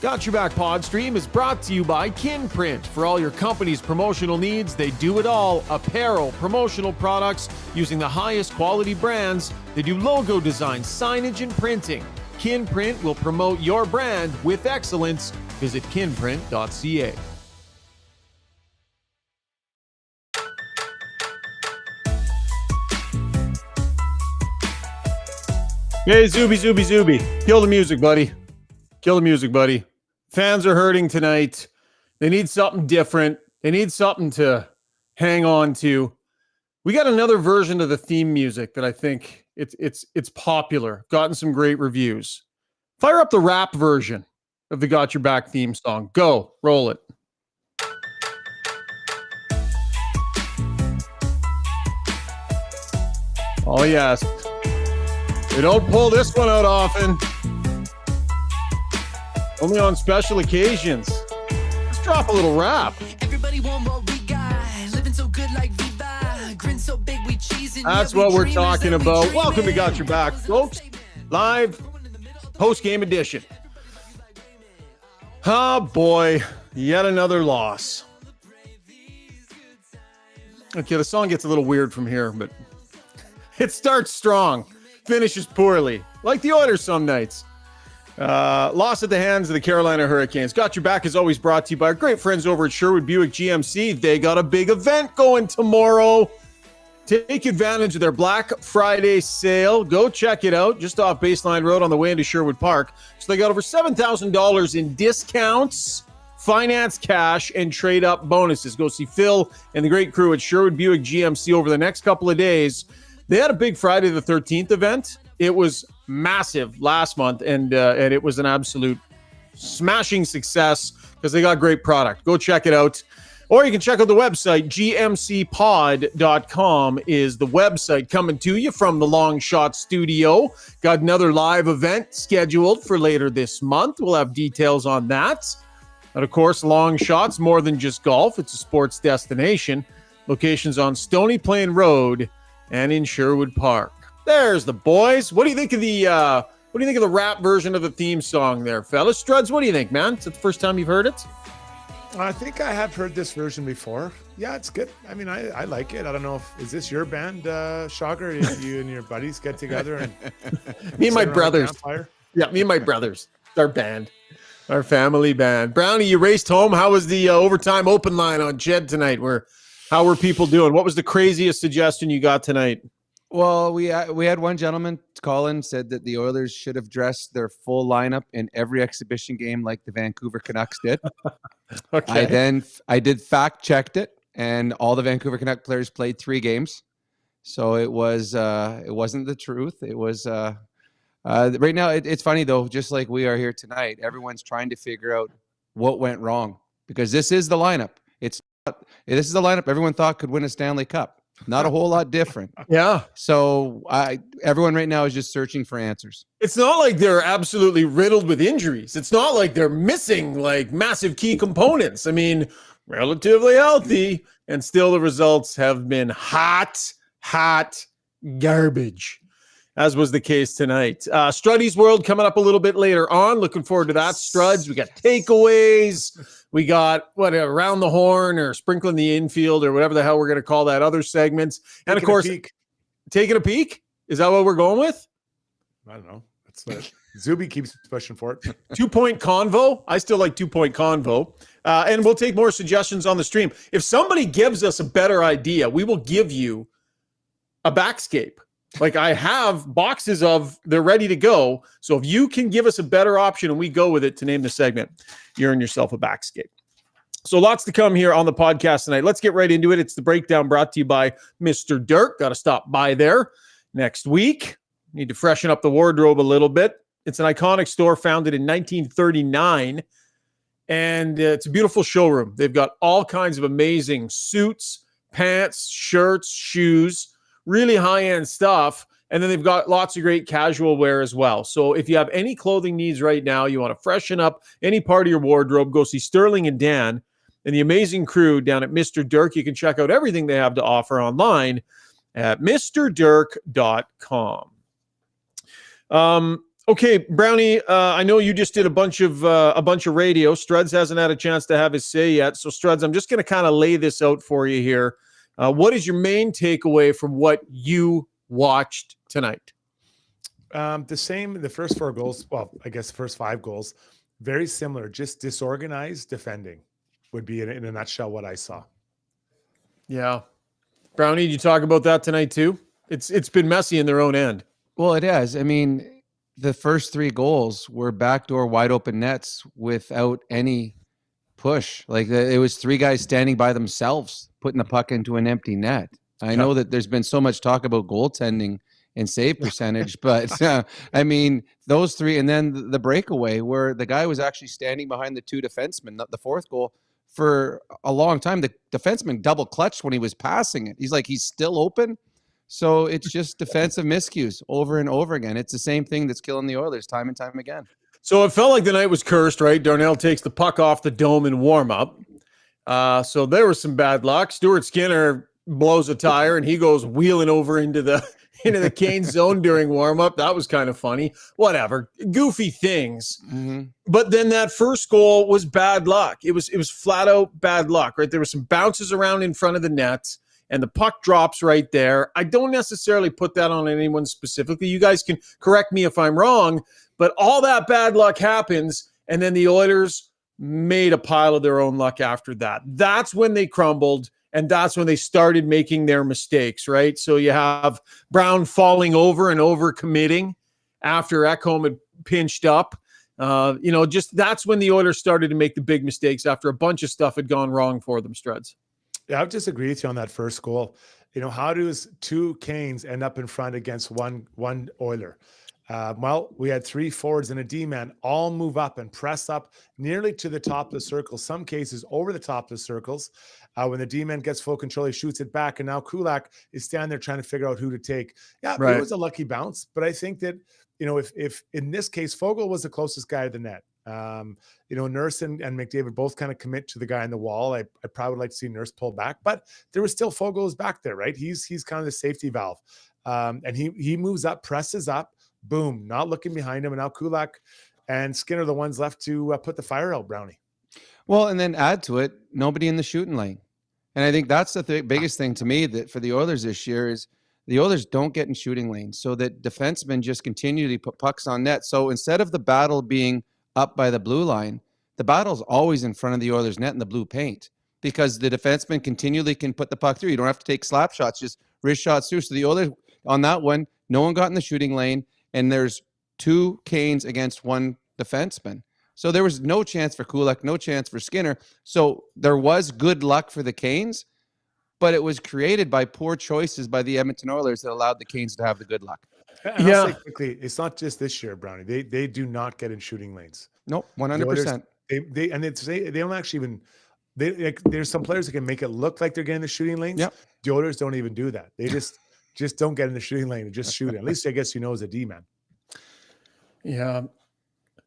Got Your Back Pod Stream is brought to you by Kinprint. For all your company's promotional needs, they do it all. Apparel, promotional products using the highest quality brands. They do logo design, signage, and printing. Kinprint will promote your brand with excellence. Visit kinprint.ca. Hey, Zuby. Kill the music, buddy. Kill the music, buddy. Fans are hurting tonight. They need something different. They need something to hang on to. We got another version of the theme music that I think it's popular. Gotten some great reviews. Fire up the rap version of the Got Your Back theme song. Go. Roll it. Oh, yes. We don't pull this one out often. Only on special occasions. Let's drop a little rap. Everybody want what we got. Living so good like Viva. Grin so big we cheesing. That's what we're talking about. Welcome to Got Your Back, folks. Live post-game edition. Oh, boy. Yet another loss. Okay, the song gets a little weird from here, but it starts strong, finishes poorly, like the Oilers some nights. Loss at the hands of the Carolina Hurricanes. Got Your Back is always brought to you by our great friends over at Sherwood Buick GMC. They got a big event going tomorrow. Take advantage of their Black Friday sale. Go check it out just off Baseline Road on the way into Sherwood Park. So they got over $7,000 in discounts, finance, cash, and trade-up bonuses. Go see Phil and the great crew at Sherwood Buick GMC over the next couple of days. They had a big Friday the 13th event. It was massive last month, and it was an absolute smashing success because they got great product. Go check it out. Or you can check out the website. gmcpod.com is the website coming to you from the Long Shot Studio. Got another live event scheduled for later this month. We'll have details on that. And of course, Long Shot's more than just golf. It's a sports destination. Locations on Stony Plain Road and in Sherwood Park. There's the boys. What do you think of the rap version of the theme song there, fellas? Struds, what do you think, man? Is it the first time you've heard it? I think I have heard this version before. Yeah, it's good. I mean, I like it. I don't know is this your band, Shogger? You and your buddies get together and me and my brothers. Yeah, me and my brothers. Our band. Our family band. Brownie, you raced home. How was the overtime open line on Jed tonight? How were people doing? What was the craziest suggestion you got tonight? Well, we had one gentleman call in, said that the Oilers should have dressed their full lineup in every exhibition game like the Vancouver Canucks did. Okay. I did fact checked it, and all the Vancouver Canuck players played 3 games, so it wasn't the truth. It was right now. It's funny though, just like we are here tonight, everyone's trying to figure out what went wrong because this is the lineup. This is the lineup everyone thought could win a Stanley Cup. Not a whole lot different. Yeah. So everyone right now is just searching for answers. It's not like they're absolutely riddled with injuries. It's not like they're missing like massive key components. I mean, relatively healthy, and still the results have been hot garbage, as was the case tonight. Strudy's World coming up a little bit later on. Looking forward to that, Struds. We got takeaways. We got around the horn or sprinkling the infield or whatever the hell we're going to call that other segments. And of course, taking a peek. Is that what we're going with? I don't know. That's what Zuby keeps pushing for it. 2-point convo. I still like 2-point convo. And we'll take more suggestions on the stream. If somebody gives us a better idea, we will give you a backscape. Like I have boxes they're ready to go. So if you can give us a better option and we go with it to name the segment, you earn yourself a backscape. So lots to come here on the podcast tonight. Let's get right into it. It's the breakdown brought to you by Mr. Dirk. Got to stop by there next week. Need to freshen up the wardrobe a little bit. It's an iconic store founded in 1939. And it's a beautiful showroom. They've got all kinds of amazing suits, pants, shirts, shoes, really high-end stuff. And then they've got lots of great casual wear as well. So if you have any clothing needs right now, you want to freshen up any part of your wardrobe, go see Sterling and Dan and the amazing crew down at Mr. Dirk. You can check out everything they have to offer online at mrdirk.com. Okay, Brownie, I know you just did a bunch of radio. Struds hasn't had a chance to have his say yet. So, Struds, I'm just going to kind of lay this out for you here. What is your main takeaway from what you watched tonight? The same, the first 4 goals. Well, I guess the first 5 goals, very similar, just disorganized defending would be in a nutshell what I saw. Yeah. Brownie, did you talk about that tonight too? It's been messy in their own end. Well, it has. I mean, the first 3 goals were backdoor wide open nets without any push. Like it was 3 guys standing by themselves, putting the puck into an empty net. I know that there's been so much talk about goaltending and save percentage, but I mean, those 3, and then the breakaway where the guy was actually standing behind the 2 defensemen, the 4th goal, for a long time. The defenseman double clutched when he was passing it. He's still open. So it's just defensive miscues over and over again. It's the same thing that's killing the Oilers time and time again. So it felt like the night was cursed, right? Darnell takes the puck off the dome in warm-up. So there was some bad luck. Stuart Skinner blows a tire, and he goes wheeling over into the Kane zone during warm-up. That was kind of funny. Whatever. Goofy things. Mm-hmm. But then that first goal was bad luck. It was flat-out bad luck, right? There were some bounces around in front of the net, and the puck drops right there. I don't necessarily put that on anyone specifically. You guys can correct me if I'm wrong, but all that bad luck happens, and then the Oilers made a pile of their own luck after that. That's when they crumbled, and that's when they started making their mistakes, right? So you have Brown falling over and over-committing after Ekholm had pinched up. Just that's when the Oilers started to make the big mistakes after a bunch of stuff had gone wrong for them, Struds. Yeah, I would disagree with you on that first goal. How does 2 Canes end up in front against one Oiler? Well, we had 3 forwards and a D-man all move up and press up nearly to the top of the circle, some cases over the top of the circles. When the D-man gets full control, he shoots it back, and now Kulak is standing there trying to figure out who to take. Yeah, right. It was a lucky bounce, but I think that, if in this case, Fogle was the closest guy to the net. Nurse and McDavid both kind of commit to the guy on the wall. I probably would like to see Nurse pull back, but there was still Fogel's back there, right? He's kind of the safety valve. And he moves up, presses up, boom, not looking behind him. And now Kulak and Skinner are the ones left to put the fire out, Brownie. Well, and then add to it, nobody in the shooting lane. And I think that's the biggest thing to me that for the Oilers this year is the Oilers don't get in shooting lanes, so that defensemen just continually put pucks on net. So instead of the battle being up by the blue line, the battle's always in front of the Oilers net in the blue paint, because the defenseman continually can put the puck through. You don't have to take slap shots, just wrist shots through. So the Oilers on that one, no one got in the shooting lane, and there's 2 Canes against 1 defenseman. So there was no chance for Kulak, no chance for Skinner. So there was good luck for the Canes, but it was created by poor choices by the Edmonton Oilers that allowed the Canes to have the good luck. And I'll say quickly, it's not just this year, Brownie. They do not get in shooting lanes. Nope, 100%. They don't actually even. There's some players that can make it look like they're getting the shooting lanes. Yep. The Oilers don't even do that. They just don't get in the shooting lane and just shoot it. At least I guess as a D-man. Yeah.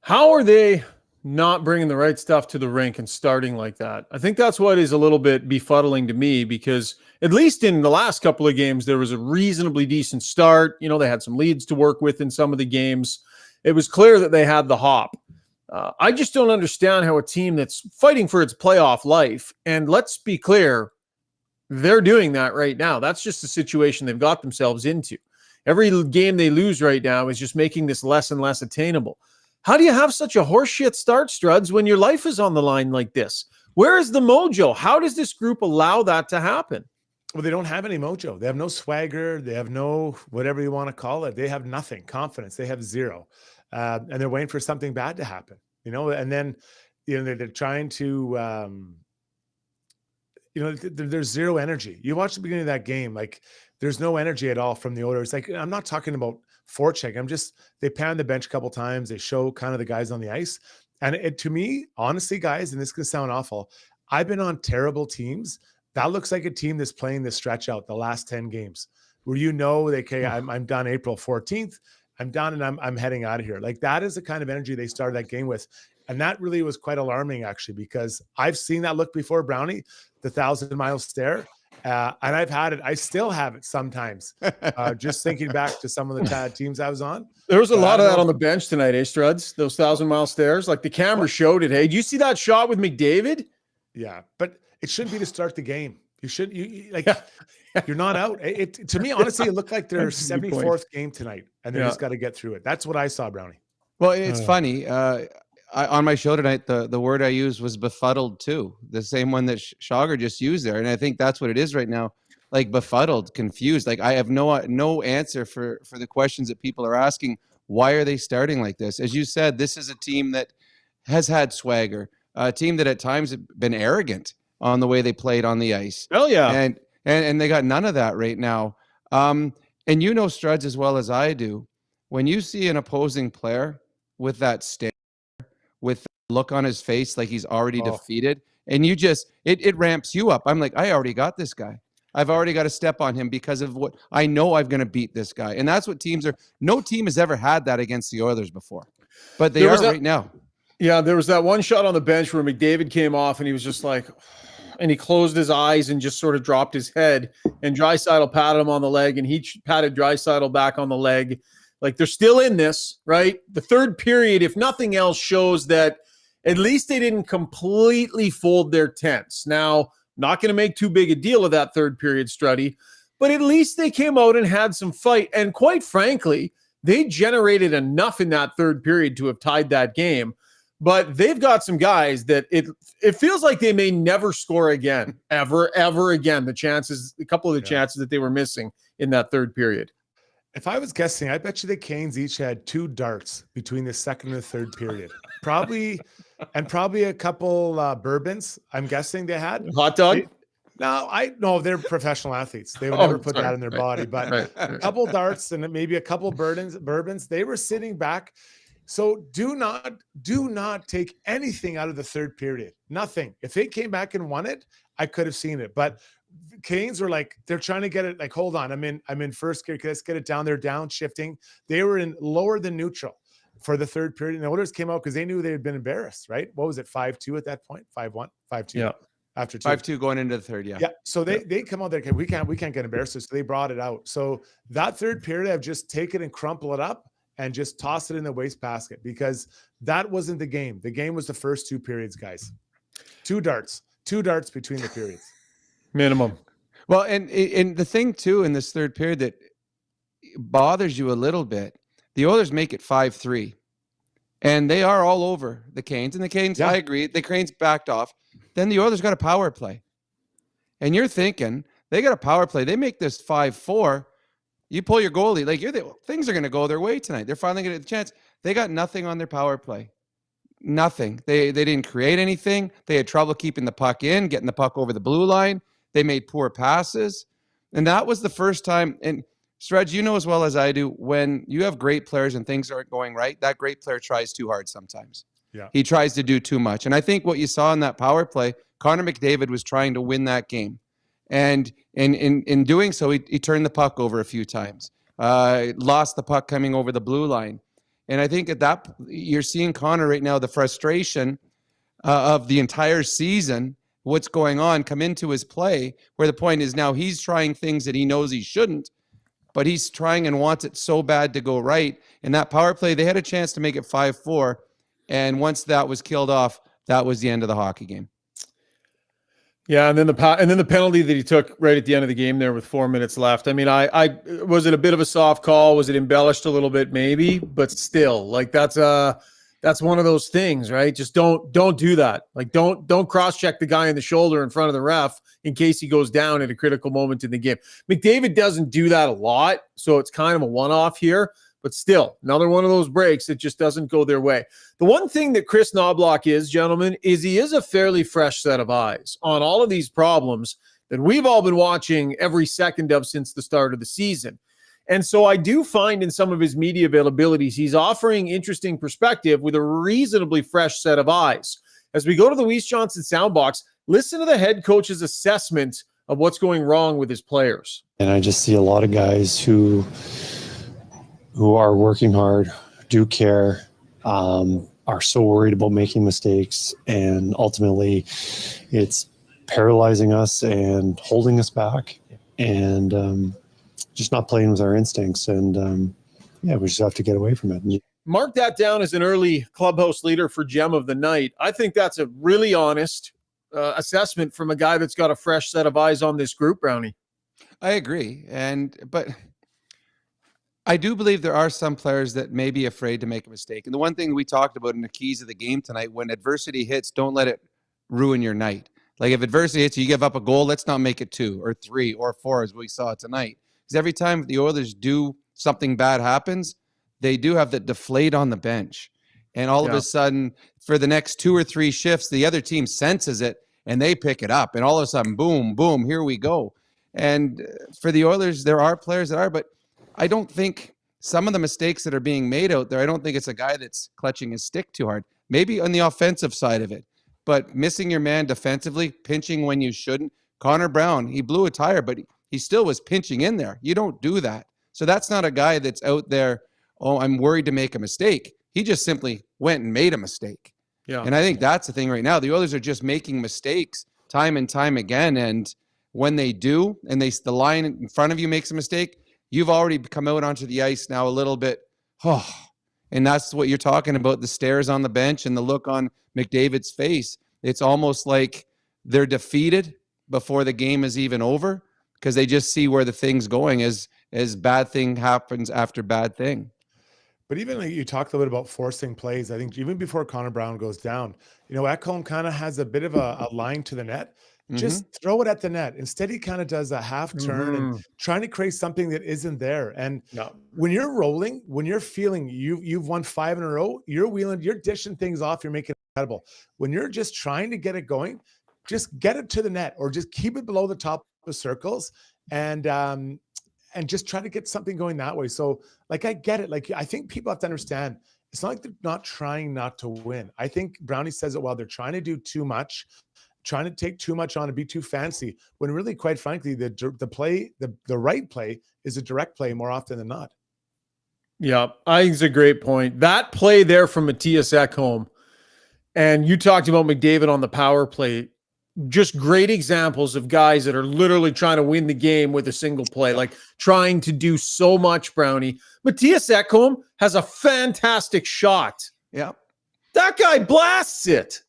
How are they not bringing the right stuff to the rink and starting like that? I think that's what is a little bit befuddling to me, because at least in the last couple of games, there was a reasonably decent start. They had some leads to work with in some of the games. It was clear that they had the hop. I just don't understand how a team that's fighting for its playoff life, and let's be clear, they're doing that right now. That's just the situation they've got themselves into. Every game they lose right now is just making this less and less attainable. How do you have such a horseshit start, Struds, when your life is on the line like this? Where is the mojo? How does this group allow that to happen? Well, they don't have any mojo. They have no swagger. They have no whatever you want to call it. They have nothing. Confidence. They have zero. And they're waiting for something bad to happen, and then, they're trying to, there's zero energy. You watch the beginning of that game, like there's no energy at all from the Oilers. Like, I'm not talking about forecheck. They pan the bench a couple times. They show kind of the guys on the ice. And to me, honestly, guys, and this can sound awful, I've been on terrible teams. That looks like a team that's playing this stretch out the last 10 games where I'm done April 14th. I'm done and I'm heading out of here. Like, that is the kind of energy they started that game with. And that really was quite alarming, actually, because I've seen that look before, Brownie, the 1,000-mile stare. And I've had it. I still have it sometimes. Just thinking back to some of the teams I was on. There was a lot of that on the bench tonight, Struds? Those 1,000-mile stairs. Like the camera showed it. Hey, do you see that shot with McDavid? Yeah, but it shouldn't be to start the game. You're not out. To me, honestly, it looked like their 74th game tonight, and they just got to get through it. That's what I saw, Brownie. Well, it's funny. On my show tonight, the word I used was befuddled too. The same one that Schauger just used there. And I think that's what it is right now. Like befuddled, confused. Like I have no answer for the questions that people are asking. Why are they starting like this? As you said, this is a team that has had swagger, a team that at times have been arrogant on the way they played on the ice. Oh yeah. And they got none of that right now. And you know Struds as well as I do. When you see an opposing player with that stare, with the look on his face like he's already defeated, and you just it ramps you up. I'm like, I already got this guy. I've already got to step on him because of what I know I'm going to beat this guy. And that's what teams are. No team has ever had that against the Oilers before, but they are right now. Yeah, there was that one shot on the bench where McDavid came off and he was just like, and he closed his eyes and just sort of dropped his head, and Draisaitl patted him on the leg and he patted Draisaitl back on the leg. Like they're still in this, right? The third period, if nothing else, shows that at least they didn't completely fold their tents. Now, not going to make too big a deal of that third period, Struddy, but at least they came out and had some fight. And quite frankly, they generated enough in that third period to have tied that game. But they've got some guys that it feels like they may never score again, ever again. A couple of the chances that they were missing in that third period. If I was guessing, I bet you the Canes each had 2 darts between the second and the third period. Probably a couple bourbons. I'm guessing they had. Hot dog? No, they're professional athletes. They would never put that in their body. But a couple darts and maybe a couple bourbons. They were sitting back. So do not take anything out of the third period. Nothing. If they came back and won it, I could have seen it. But Canes were like, they're trying to get it like, hold on, I'm in first gear. Let's get it down. They're downshifting. They were in lower than neutral for the third period. And the Oilers came out because they knew they had been embarrassed, right? What was it? 5-2 at that point? 5-1, 5-2. Yeah. After 2. 5-2 going into the third. Yeah. Yeah. So they come out there. We can't get embarrassed. So they brought it out. So that third period, I've just taken and crumple it up and just toss it in the wastebasket, because that wasn't the game. The game was the first 2 periods, guys. 2 darts between the periods. Minimum. Well, and the thing too in this third period that bothers you a little bit, the Oilers make it 5-3, and they are all over the Canes. And the Canes, I agree, the Canes backed off. Then the Oilers got a power play, and you're thinking they got a power play. They make this 5-4. You pull your goalie, like things are going to go their way tonight. They're finally going to get the chance. They got nothing on their power play. Nothing. They didn't create anything. They had trouble keeping the puck in, getting the puck over the blue line. They made poor passes. And that was the first time. And Stretch, you know as well as I do, when you have great players and things aren't going right, that great player tries too hard sometimes. Yeah. He tries to do too much. And I think what you saw in that power play, Connor McDavid was trying to win that game. And in doing so, he turned the puck over a few times, lost the puck coming over the blue line. And I think at that, you're seeing Connor right now, the frustration of the entire season, what's going on, come into his play, where the point is now he's trying things that he knows he shouldn't, but he's trying and wants it so bad to go right. In that power play, they had a chance to make it 5-4. And once that was killed off, that was the end of the hockey game. Yeah, and then the penalty that he took right at the end of the game there with 4 minutes left. I mean, I was it a bit of a soft call? Was it embellished a little bit? Maybe, but still, like that's one of those things, right? Just don't do that. Like don't cross-check the guy in the shoulder in front of the ref in case he goes down at a critical moment in the game. McDavid doesn't do that a lot, so it's kind of a one-off here. But still, another one of those breaks that just doesn't go their way. The one thing that Chris Knobloch is, gentlemen, is he is a fairly fresh set of eyes on all of these problems that we've all been watching every second of since the start of the season. And so I do find in some of his media availabilities, he's offering interesting perspective with a reasonably fresh set of eyes. As we go to the Weiss Johnson Soundbox, listen to the head coach's assessment of what's going wrong with his players. And I just see a lot of guys who are working hard, do care, are so worried about making mistakes. And ultimately, it's paralyzing us and holding us back, and just not playing with our instincts. And we just have to get away from it. Mark that down as an early clubhouse leader for Gem of the Night. I think that's a really honest assessment from a guy that's got a fresh set of eyes on this group, Brownie. I agree. But I do believe there are some players that may be afraid to make a mistake. And the one thing we talked about in the keys of the game tonight, when adversity hits, don't let it ruin your night. Like if adversity hits, you give up a goal, let's not make it 2 or 3 or 4 as we saw tonight. Because every time the Oilers do something bad happens, they do have that deflate on the bench. And all of a sudden, for the next 2 or 3 shifts, the other team senses it and they pick it up. And all of a sudden, boom, boom, here we go. And for the Oilers, there are players that are, but I don't think some of the mistakes that are being made out there, I don't think it's a guy that's clutching his stick too hard. Maybe on the offensive side of it, but missing your man defensively, pinching when you shouldn't. Connor Brown, he blew a tire, but he still was pinching in there. You don't do that. So that's not a guy that's out there, oh, I'm worried to make a mistake. He just simply went and made a mistake. Yeah. And I think that's the thing right now. The Oilers are just making mistakes time and time again. And when they do, and the line in front of you makes a mistake, you've already come out onto the ice now a little bit. And that's what you're talking about, the stares on the bench and the look on McDavid's face. It's almost like they're defeated before the game is even over because they just see where the thing's going as bad thing happens after bad thing. But even like you talked a little bit about forcing plays. I think even before Connor Brown goes down, Ekholm kind of has a bit of a line to the net. Just throw it at the net. Instead, he kind of does a half turn and trying to create something that isn't there. And when you're rolling, when you're feeling you've won 5 in a row, you're wheeling, you're dishing things off, you're making it incredible. When you're just trying to get it going, just get it to the net or just keep it below the top of circles and just try to get something going that way. So like, I get it. Like, I think people have to understand it's not like they're not trying not to win. I think Brownie says it well. They're trying to do too much, trying to take too much on and be too fancy when really, quite frankly, the right play is a direct play more often than not. Yeah, I think it's a great point. That play there from Matthias Ekholm, and you talked about McDavid on the power play, just great examples of guys that are literally trying to win the game with a single play, like trying to do so much, Brownie. Matthias Ekholm has a fantastic shot. Yeah. That guy blasts it.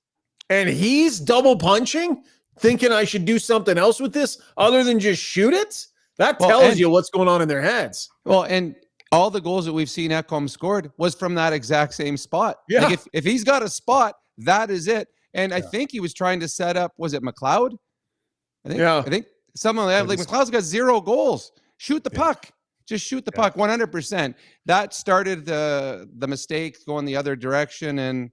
And he's double punching, thinking I should do something else with this other than just shoot it. That tells you what's going on in their heads. Well, and all the goals that we've seen Ekholm scored was from that exact same spot. Yeah. Like if he's got a spot, that is it. And I think he was trying to set up, was it McLeod? I think someone like McLeod's got 0 goals. Shoot the puck. Just shoot the puck 100%. That started the mistake going the other direction. And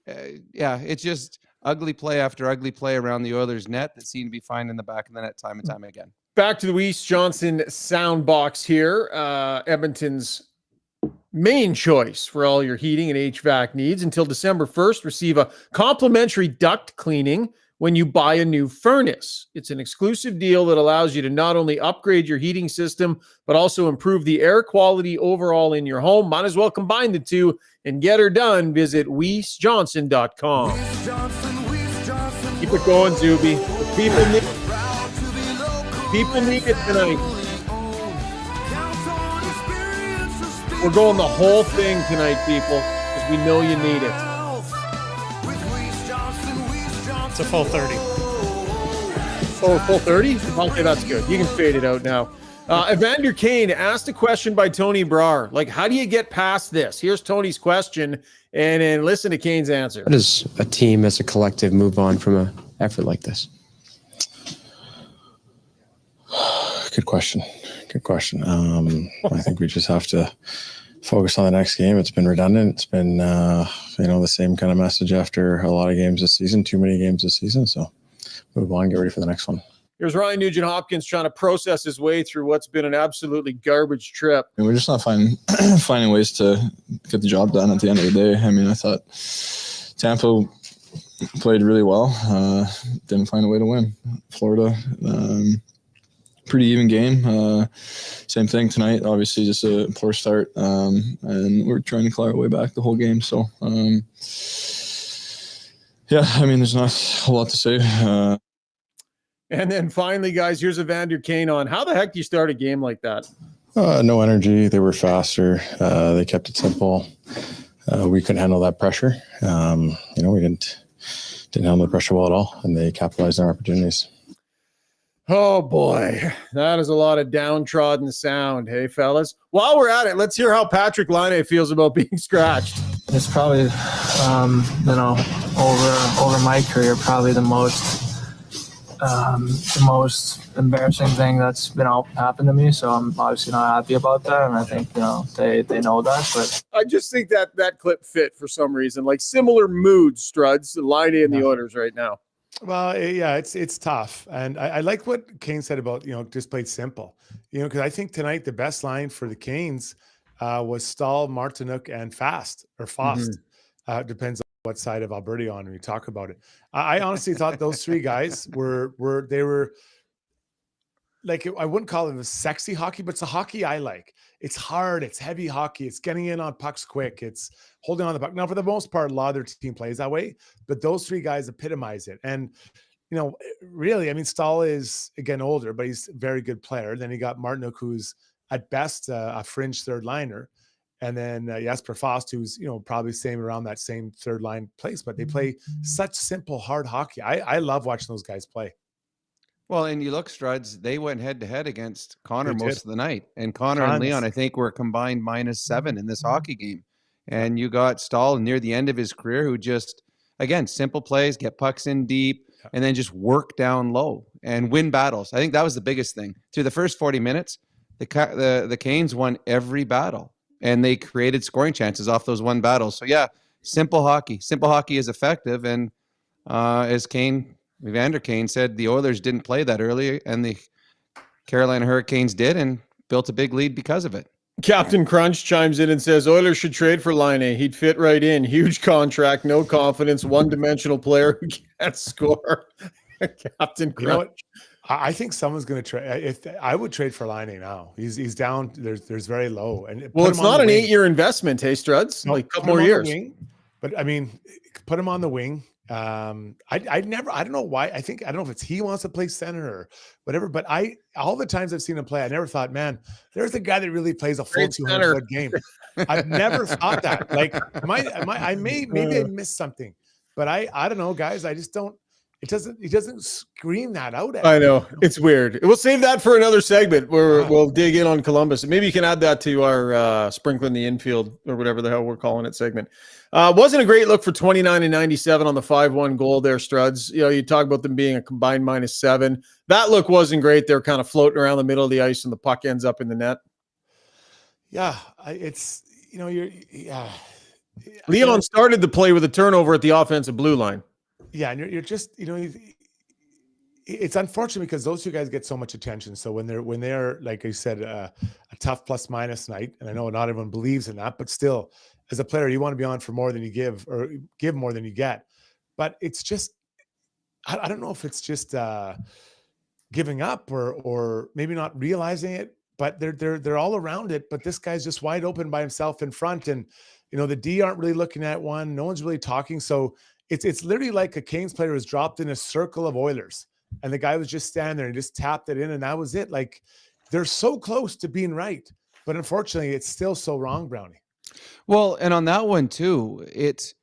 it's just ugly play after ugly play around the Oilers net that seem to be finding the back of the net time and time again. Back to the Weiss Johnson sound box here. Edmonton's main choice for all your heating and HVAC needs. Until December 1st, receive a complimentary duct cleaning when you buy a new furnace. It's an exclusive deal that allows you to not only upgrade your heating system, but also improve the air quality overall in your home. Might as well combine the two and get her done. Visit WeissJohnson.com. Keep it going, Zuby. People need it tonight. We're going the whole thing tonight, people, because we know you need it. It's a full 30. Oh, full 30? Okay, that's good. You can fade it out now. Evander Kane asked a question by Tony Brar. Like, how do you get past this? Here's Tony's question, and then listen to Kane's answer. How does a team as a collective move on from an effort like this? Good question. I think we just have to focus on the next game. It's been redundant. It's been, the same kind of message after a lot of games this season, too many games this season. So move on, get ready for the next one. Here's Ryan Nugent-Hopkins trying to process his way through what's been an absolutely garbage trip. And we're just not finding ways to get the job done at the end of the day. I mean, I thought Tampa played really well. Didn't find a way to win. Florida, pretty even game. Same thing tonight. Obviously, just a poor start, and we're trying to claw our way back the whole game. So, there's not a lot to say. And then finally, guys, here's Evander Kane on. How the heck do you start a game like that? No energy. They were faster. They kept it simple. We couldn't handle that pressure. We didn't handle the pressure well at all, and they capitalized on our opportunities. Oh boy, that is a lot of downtrodden sound. Hey, fellas. While we're at it, let's hear how Patrick Laine feels about being scratched. It's probably, over my career, probably the most embarrassing thing that's happened to me. So I'm obviously not happy about that, and I think they know that. But I just think that clip fit for some reason, like similar moods, Struds, Laine and the Oilers right now. Well, yeah, it's tough. And I like what Kane said about, just played simple, because I think tonight the best line for the Canes was Stahl, Martinook, and Fast or Fost. Depends on what side of Alberta you're on when you talk about it. I honestly thought those three guys were like, I wouldn't call it a sexy hockey, but it's a hockey I like. It's hard. It's heavy hockey. It's getting in on pucks quick. It's holding on the puck. Now, for the most part, a lot of their team plays that way, but those three guys epitomize it. And, really, I mean, Stahl is, again, older, but he's a very good player. Then you got Martinook, who's at best a fringe third liner. And then Jesper Fost, who's, probably same around that same third line place, but they play such simple, hard hockey. I love watching those guys play. Well, and you look, Struds, they went head-to-head against Connor most of the night. And Connor and Leon, I think, were combined -7 in this hockey game. And you got Stahl near the end of his career who just, again, simple plays, get pucks in deep, and then just work down low and win battles. I think that was the biggest thing. Through the first 40 minutes, the Canes won every battle. And they created scoring chances off those one battles. So, yeah, simple hockey. Simple hockey is effective. And as Evander Kane said, the Oilers didn't play that early, and the Carolina Hurricanes did and built a big lead because of it. Captain Crunch chimes in and says, Oilers should trade for Laine. He'd fit right in. Huge contract, no confidence, one-dimensional player who can't score. Captain Crunch. I think someone's going to trade. I would trade for Laine now. He's down. There's very low. And it's not an 8-year investment, hey, Struds? No, like a couple more years. But I mean, put him on the wing. I don't know why. I don't know if it's he wants to play center or whatever, but all the times I've seen him play, I never thought, man, there's a guy that really plays a full 200-foot game. I've never thought that. Like, maybe I missed something, but I don't know, guys. I just don't. It doesn't scream that out at me. I know. It's weird. We'll save that for another segment where we'll dig in on Columbus. Maybe you can add that to our sprinkling the infield or whatever the hell we're calling it segment. Wasn't a great look for 29 and 97 on the 5-1 goal there, Struds. You talk about them being a combined -7. That look wasn't great. They're kind of floating around the middle of the ice and the puck ends up in the net. Yeah, Leon started the play with a turnover at the offensive blue line. Yeah, and you're just, it's unfortunate because those two guys get so much attention. So when they're like I said, a tough plus-minus night, and I know not everyone believes in that, but still, as a player, you want to be on for more than you give or give more than you get. But it's just, I don't know if it's just giving up or maybe not realizing it, but they're all around it. But this guy's just wide open by himself in front, and the D aren't really looking at one. No one's really talking. So it's literally like a Canes player was dropped in a circle of Oilers, and the guy was just standing there and just tapped it in, and that was it. Like, they're so close to being right, but unfortunately, it's still so wrong, Brownie. Well, and on that one too, it's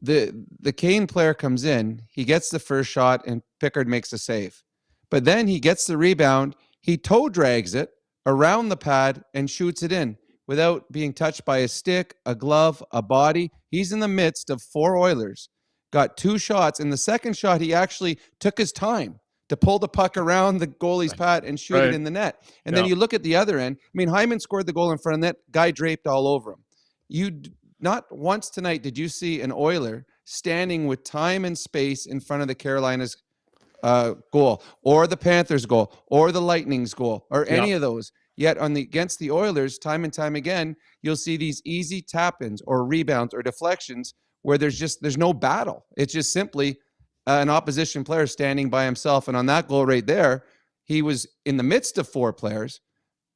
the Kane player comes in, he gets the first shot, and Pickard makes a save, but then he gets the rebound, he toe drags it around the pad and shoots it in without being touched by a stick, a glove, a body. He's in the midst of 4 Oilers. Got 2 shots. In the second shot, he actually took his time to pull the puck around the goalie's pad and shoot it in the net. And then you look at the other end. I mean, Hyman scored the goal in front of net. Guy draped all over him. Not once tonight did you see an Oiler standing with time and space in front of the Carolinas goal or the Panthers goal or the Lightning's goal or any of those. Yet against the Oilers, time and time again, you'll see these easy tap-ins or rebounds or deflections where there's no battle. It's just simply an opposition player standing by himself. And on that goal right there, he was in the midst of 4 players,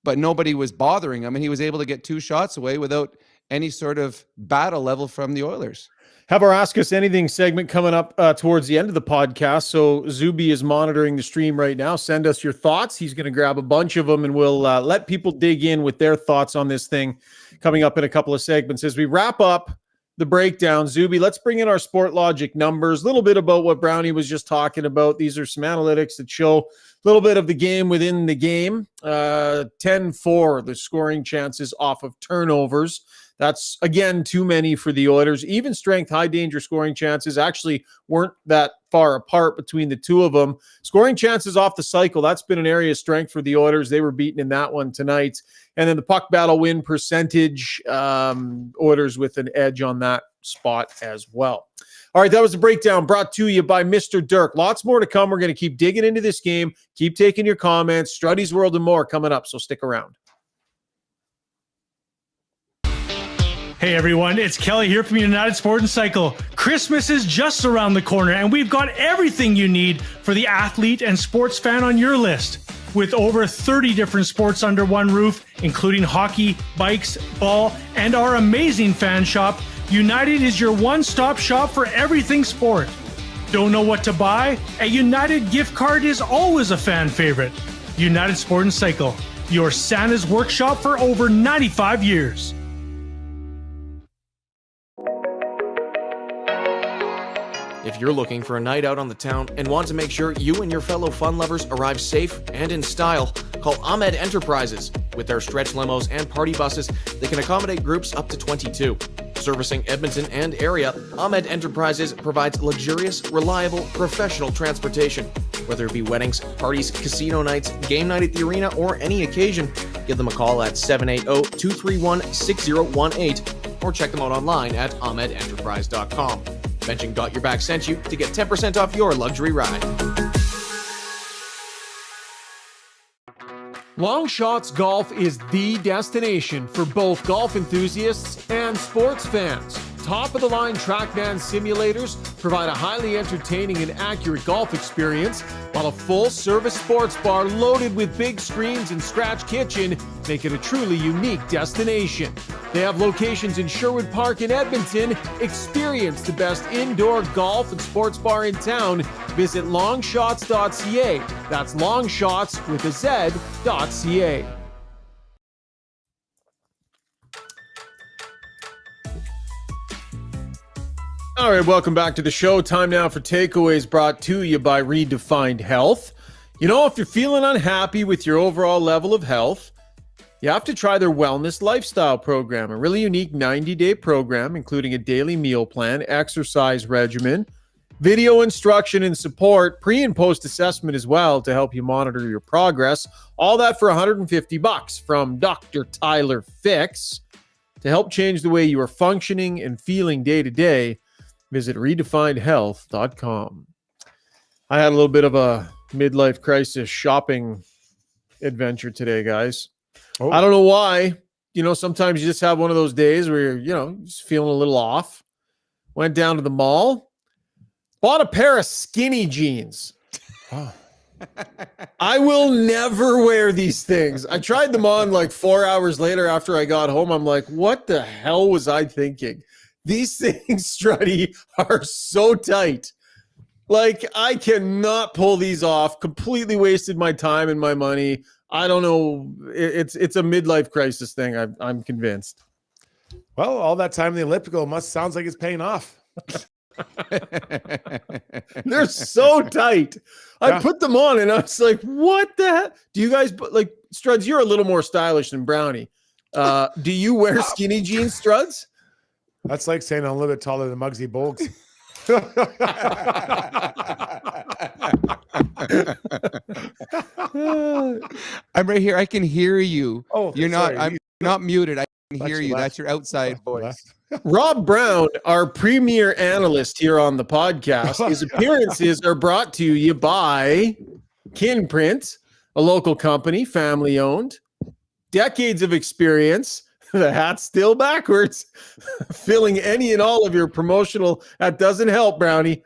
but nobody was bothering him, and he was able to get 2 shots away without any sort of battle level from the Oilers. Have our Ask Us Anything segment coming up towards the end of the podcast. So Zuby is monitoring the stream right now. Send us your thoughts. He's going to grab a bunch of them, and we'll let people dig in with their thoughts on this thing coming up in a couple of segments. As we wrap up the breakdown, Zuby, let's bring in our Sport Logic numbers. A little bit about what Brownie was just talking about. These are some analytics that show a little bit of the game within the game. 10-4, the scoring chances off of turnovers. That's, again, too many for the Oilers. Even strength, high danger scoring chances actually weren't that far apart between the two of them. Scoring chances off the cycle, that's been an area of strength for the Oilers. They were beaten in that one tonight. And then the puck battle win percentage, Oilers with an edge on that spot as well. All right, that was a breakdown brought to you by Mr. Dirk. Lots more to come. We're going to keep digging into this game, keep taking your comments. Strudy's World and more coming up, so stick around. Hey everyone, it's Kelly here from United Sport and Cycle. Christmas is just around the corner and we've got everything you need for the athlete and sports fan on your list. With over 30 different sports under one roof, including hockey, bikes, ball, and our amazing fan shop, United is your one-stop shop for everything sport. Don't know what to buy? A United gift card is always a fan favorite. United Sport and Cycle, your Santa's workshop for over 95 years. If you're looking for a night out on the town and want to make sure you and your fellow fun lovers arrive safe and in style, call Ahmed Enterprises. With their stretch limos and party buses, they can accommodate groups up to 22. Servicing Edmonton and area, Ahmed Enterprises provides luxurious, reliable, professional transportation. Whether it be weddings, parties, casino nights, game night at the arena, or any occasion, give them a call at 780-231-6018 or check them out online at ahmedenterprise.com. Mention Got Your Back sent you to get 10% off your luxury ride. Long Shots Golf is the destination for both golf enthusiasts and sports fans. Top-of-the-line TrackMan simulators provide a highly entertaining and accurate golf experience, while a full-service sports bar loaded with big screens and scratch kitchen make it a truly unique destination. They have locations in Sherwood Park and Edmonton. Experience the best indoor golf and sports bar in town. Visit longshots.ca. That's longshots with a Z.ca. All right, welcome back to the show. Time now for takeaways brought to you by Redefined Health. You know, if you're feeling unhappy with your overall level of health, you have to try their Wellness Lifestyle Program, a really unique 90-day program, including a daily meal plan, exercise regimen, video instruction and support, pre- and post-assessment as well to help you monitor your progress. All that for $150 from Dr. Tyler Fix to help change the way you are functioning and feeling day to day. Visit redefinedhealth.com. I had a little bit of a midlife crisis shopping adventure today, guys. Oh. I don't know why. You know, sometimes you just have one of those days where you're, just feeling a little off. Went down to the mall, bought a pair of skinny jeans. Oh. I will never wear these things. I tried them on like 4 hours later after I got home. I'm like, what the hell was I thinking? These things, Strudy, are so tight. Like, I cannot pull these off. Completely wasted my time and my money. I don't know. It's a midlife crisis thing. I'm convinced. Well, all that time in the elliptical sounds like it's paying off. They're so tight. I put them on and I was like, what the heck? Do you guys, like, Struds, you're a little more stylish than Brownie. Do you wear skinny jeans, Struds? That's like saying I'm a little bit taller than Muggsy Bogues. I'm right here. I can hear you. Oh, you're not. sorry. I'm not muted. I can hear you. That's your outside voice. Rob Brown, our premier analyst here on the podcast, his appearances are brought to you by Kinprint, a local company, family owned, decades of experience. The hat's still backwards. Filling any and all of your promotional, that doesn't help, Brownie.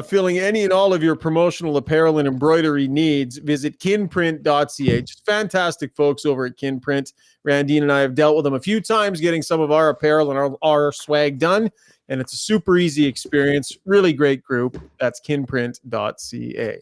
Filling any and all of your promotional apparel and embroidery needs, visit kinprint.ca. Just fantastic folks over at Kinprint. Randine and I have dealt with them a few times getting some of our apparel and our swag done, and it's a super easy experience. Really great group. That's kinprint.ca. I'm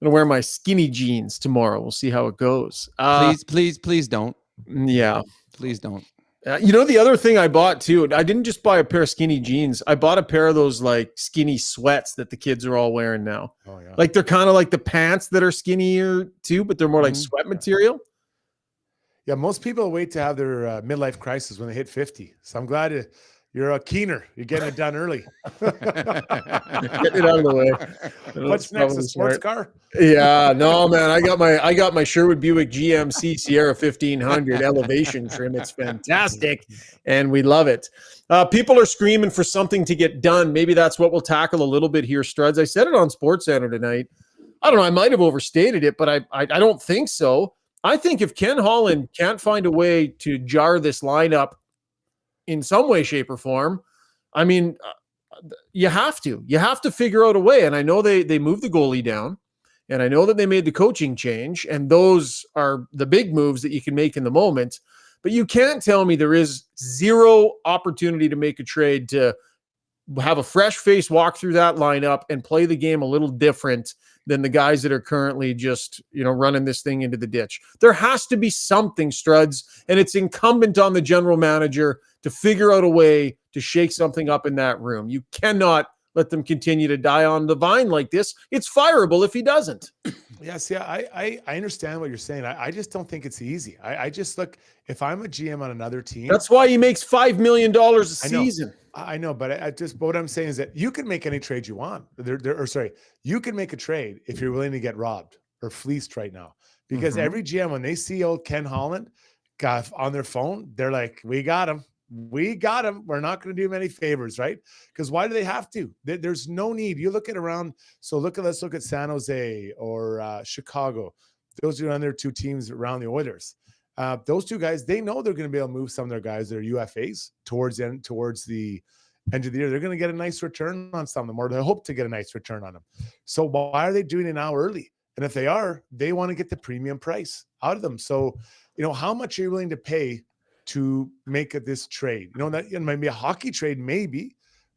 going to wear my skinny jeans tomorrow. We'll see how it goes. Please don't. Yeah. Please don't. The other thing I bought too, I didn't just buy a pair of skinny jeans. I bought a pair of those like skinny sweats that the kids are all wearing now. Oh, yeah. Like they're kind of like the pants that are skinnier too, but they're more like sweat material. Yeah, most people wait to have their midlife crisis when they hit 50. So I'm glad you're a keener. You're getting it done early. Get it out of the way. What's next? A sports car? Yeah, no, man. I got my Sherwood Buick GMC Sierra 1500 elevation trim. It's fantastic, and we love it. People are screaming for something to get done. Maybe that's what we'll tackle a little bit here, Struds. I said it on SportsCenter tonight. I don't know. I might have overstated it, but I don't think so. I think if Ken Holland can't find a way to jar this lineup in some way, shape, or form, I mean, you have to figure out a way. And I know they moved the goalie down, and I know that they made the coaching change, and those are the big moves that you can make in the moment. But you can't tell me there is zero opportunity to make a trade to have a fresh face walk through that lineup and play the game a little different than the guys that are currently just, running this thing into the ditch. There has to be something, Struds, and it's incumbent on the general manager to figure out a way to shake something up in that room. You cannot let them continue to die on the vine like this. It's fireable if he doesn't. Yeah, see, I understand what you're saying. I just don't think it's easy. I just look, if I'm a GM on another team. That's why he makes $5 million a season. I know, but but what I'm saying is that you can make any trade you want. You can make a trade if you're willing to get robbed or fleeced right now. Because every GM, when they see old Ken Holland got on their phone, they're like, we got him. We got him. We're not going to do him any favors, right? Because why do they have to? There's no need. You look at around. So let's look at San Jose or Chicago. Those are other two teams around the Oilers. Those two guys, they know they're going to be able to move some of their guys, their UFAs, towards the end of the year. They're going to get a nice return on some of them, or they hope to get a nice return on them. So why are they doing it now early? And if they are, they want to get the premium price out of them. So, how much are you willing to pay to make this trade? That it might be a hockey trade, maybe,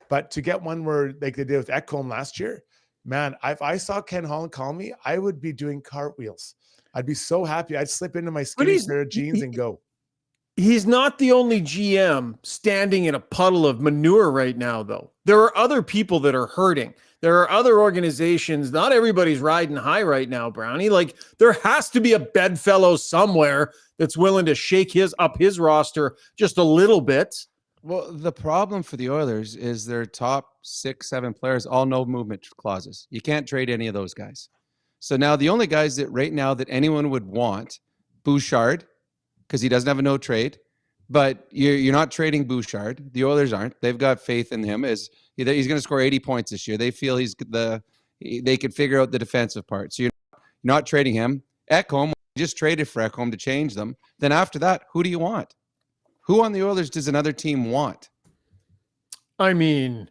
but to get one where like they did with Ekholm last year, man, if I saw Ken Holland call me, I would be doing cartwheels. I'd be so happy. I'd slip into my skinny pair of jeans and go. He's not the only GM standing in a puddle of manure right now, though. There are other people that are hurting. There are other organizations. Not everybody's riding high right now, Brownie. Like, there has to be a bedfellow somewhere that's willing to shake his roster just a little bit. Well, the problem for the Oilers is their top 6-7 players all no movement clauses. You can't trade any of those guys. So now the only guys that right now that anyone would want, Bouchard, because he doesn't have a no trade, but you're not trading Bouchard. The Oilers aren't. They've got faith in him as he's going to score 80 points this year. They feel they could figure out the defensive part. So you're not trading him. Ekholm, you just traded for Ekholm to change them. Then after that, who do you want? Who on the Oilers does another team want? I mean,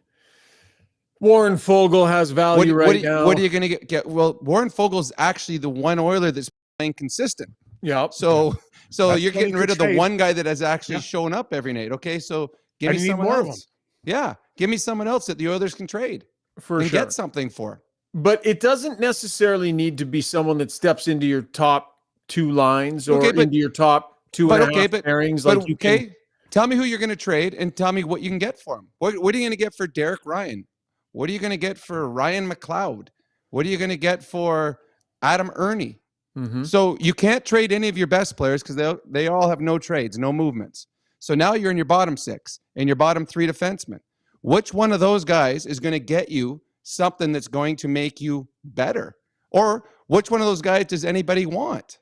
Warren Fogle has value now. What are you going to get? Well, Warren Fogel's actually the one Oiler that's playing consistent. Yeah. So you're getting rid of the one guy that has actually shown up every night. Okay, so give me someone else. Of them. Yeah, give me someone else that the Oilers can trade and get something for. But it doesn't necessarily need to be someone that steps into your top two lines or into your top two and a half pairings. Tell me who you're going to trade and tell me what you can get for him. What are you going to get for Derek Ryan? What are you going to get for Ryan McLeod? What are you going to get for Adam Ernie? Mm-hmm. So you can't trade any of your best players because they all have no trades, no movements. So now you're in your bottom 6 and your bottom 3 defensemen. Which one of those guys is going to get you something that's going to make you better? Or which one of those guys does anybody want?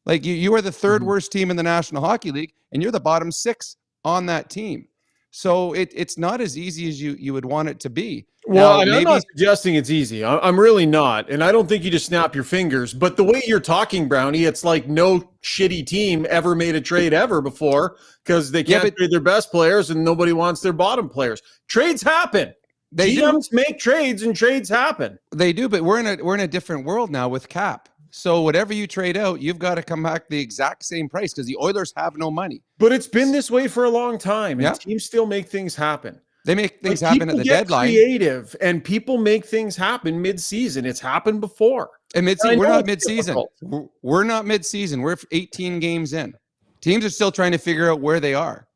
Like you are the third worst team in the National Hockey League and you're the bottom 6 on that team. So it's not as easy as you would want it to be. Well, I'm not suggesting it's easy. I'm really not. And I don't think you just snap your fingers. But the way you're talking, Brownie, it's like no shitty team ever made a trade ever before because they can't trade their best players and nobody wants their bottom players. Trades happen. GMs make trades and trades happen. They do, but we're in a different world now with cap. So whatever you trade out, you've got to come back the exact same price because the Oilers have no money. But it's been this way for a long time, and Yeah. teams still make things happen. They make things happen at the deadline. Creative, and people make things happen mid-season. It's happened before. And mid-season, we're not mid-season. We're not mid-season. We're 18 games in. Teams are still trying to figure out where they are.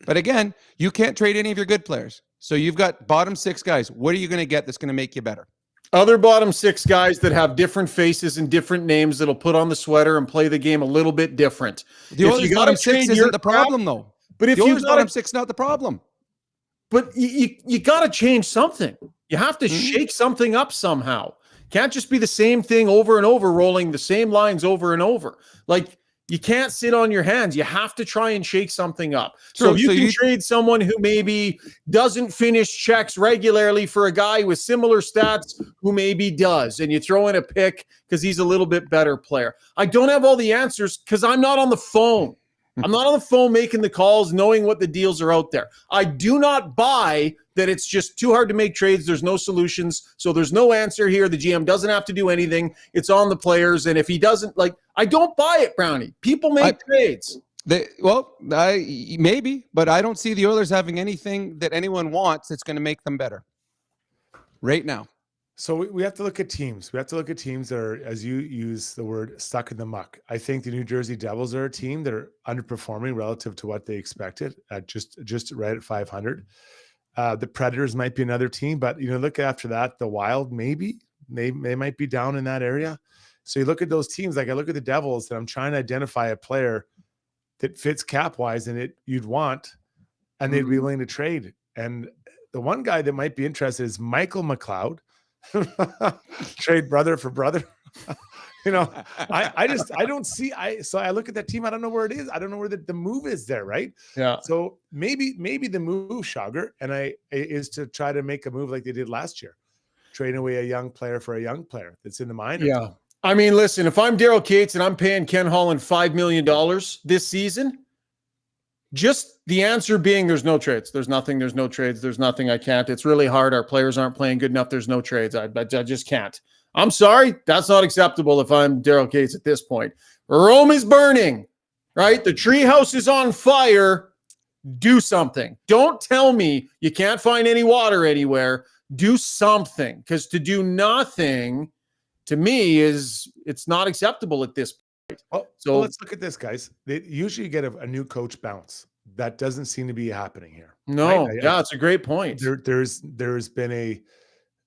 But again, you can't trade any of your good players. So you've got bottom 6 guys. What are you going to get that's going to make you better? Other bottom 6 guys that have different faces and different names that'll put on the sweater and play the game a little bit different. The Oilers bottom 6 isn't the problem, though. But if the you Oilers bottom 6 not the problem. But you got to change something. You have to shake something up somehow. Can't just be the same thing over and over, rolling the same lines over and over. Like, you can't sit on your hands. You have to try and shake something up. True. So you can trade someone who maybe doesn't finish checks regularly for a guy with similar stats who maybe does, and you throw in a pick because he's a little bit better player. I don't have all the answers because I'm not on the phone. I'm not on the phone making the calls, knowing what the deals are out there. I do not buy that it's just too hard to make trades. There's no solutions. So there's no answer here. The GM doesn't have to do anything. It's on the players. And if he doesn't, I don't buy it, Brownie. People make trades. Maybe, but I don't see the Oilers having anything that anyone wants that's going to make them better right now. So we have to look at teams. We have to look at teams that are, as you use the word, stuck in the muck. I think the New Jersey Devils are a team that are underperforming relative to what they expected at just right at 500. The Predators might be another team, but look after that. The Wild, maybe they might be down in that area. So you look at those teams. Like I look at the Devils, and I'm trying to identify a player that fits cap wise, and you'd want, and they'd be willing to trade. And the one guy that might be interested is Michael McLeod. Trade brother for brother. I don't see. So I look at that team. I don't know where it is. I don't know where the move is there, right? Yeah. So maybe the move, Schauger, is to try to make a move like they did last year, trading away a young player for a young player that's in the minors. Yeah. I mean, listen, if I'm Daryl Cates and I'm paying Ken Holland $5 million this season, just the answer being there's no trades. There's nothing. There's no trades. There's nothing. I can't. It's really hard. Our players aren't playing good enough. There's no trades. I just can't. I'm sorry. That's not acceptable if I'm Daryl Cates at this point. Rome is burning, right? The treehouse is on fire. Do something. Don't tell me you can't find any water anywhere. Do something, because to do nothing to me it's not acceptable at this point. So let's look at this, guys. They usually get a new coach bounce. That doesn't seem to be happening here. No, right? Yeah, it's a great point. There's been a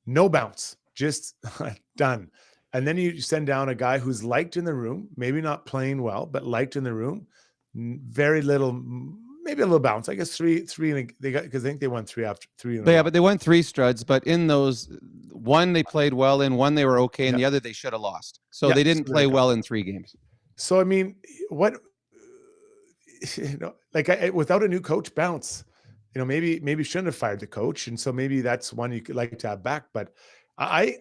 no bounce, just done. And then you send down a guy who's liked in the room, maybe not playing well, but liked in the room. Very little, maybe a little bounce. I guess three. They got, because I think they won 3 after 3. But they won 3 Struds. But in those, one they played well in, one they were okay, and the other they should have lost. So they didn't play well in 3 games. So I mean, what without a new coach bounce, maybe shouldn't have fired the coach, and so maybe that's one you could like to have back. But I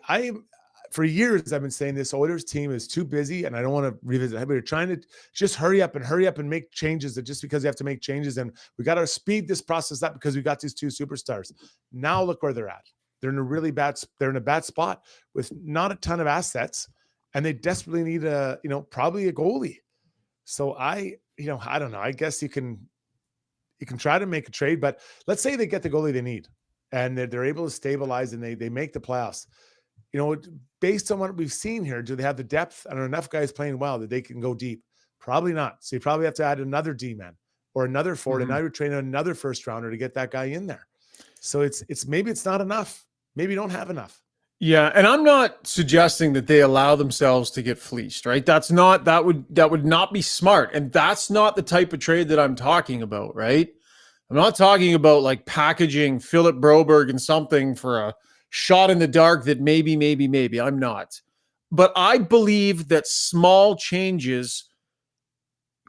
for years I've been saying this Oilers team is too busy, and I don't want to revisit. We're trying to just hurry up and make changes. That just because you have to make changes, and we got to speed this process up because we got these 2 superstars. Now look where they're at. They're in a bad spot with not a ton of assets. And they desperately need probably a goalie. So I don't know. I guess you can try to make a trade, but let's say they get the goalie they need and they're able to stabilize and they make the playoffs. Based on what we've seen here, do they have the depth and are enough guys playing well that they can go deep? Probably not. So you probably have to add another D-man or another forward, and now you're training another first rounder to get that guy in there. So it's maybe it's not enough. Maybe you don't have enough. Yeah, and I'm not suggesting that they allow themselves to get fleeced, right? That would not be smart, and that's not the type of trade that I'm talking about, right? I'm not talking about like packaging Philip Broberg and something for a shot in the dark that maybe. I'm not. But I believe that small changes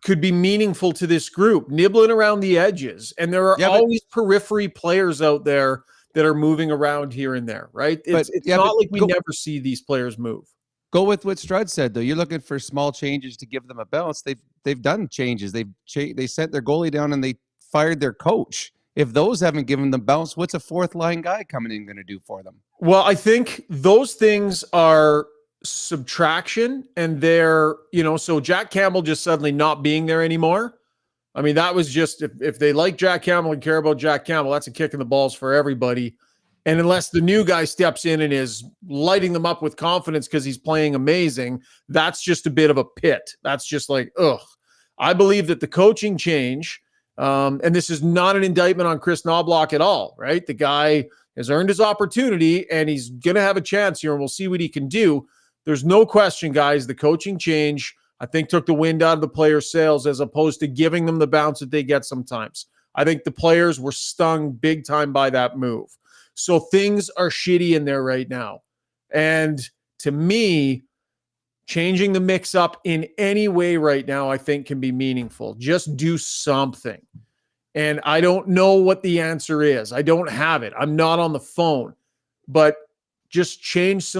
could be meaningful to this group, nibbling around the edges, and there are always periphery players out there that are moving around here and there, right? It's not like we never see these players move. Go with what Strud said, though. You're looking for small changes to give them a balance. They've done changes. They sent their goalie down and they fired their coach. if those haven't given them bounce, what's a fourth line guy coming in going to do for them? Well, I think those things are subtraction, and they're, so Jack Campbell just suddenly not being there anymore. I mean, that was just, if they like Jack Campbell and care about Jack Campbell, that's a kick in the balls for everybody. And unless the new guy steps in and is lighting them up with confidence because he's playing amazing, that's just a bit of a pit. That's just like, ugh. I believe that the coaching change, and this is not an indictment on Chris Knobloch at all, right? The guy has earned his opportunity, and he's going to have a chance here, and we'll see what he can do. There's no question, guys, the coaching change, I think, took the wind out of the players' sails as opposed to giving them the bounce that they get sometimes. I think the players were stung big time by that move. So things are shitty in there right now. And to me, changing the mix up in any way right now, I think, can be meaningful. Just do something. And I don't know what the answer is. I don't have it. I'm not on the phone. But just change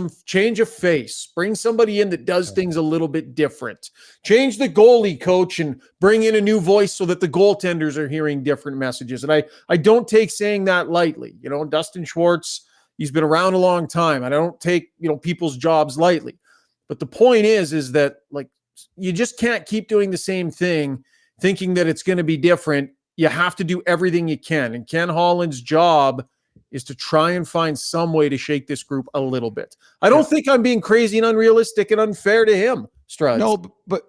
a face. Bring somebody in that does things a little bit different. Change the goalie coach and bring in a new voice so that the goaltenders are hearing different messages. And I don't take saying that lightly. Dustin Schwartz, he's been around a long time. And I don't take, people's jobs lightly. But the point is that, like, you just can't keep doing the same thing thinking that it's going to be different. You have to do everything you can. And Ken Holland's job is to try and find some way to shake this group a little bit. I don't think I'm being crazy and unrealistic and unfair to him, Struds. No, but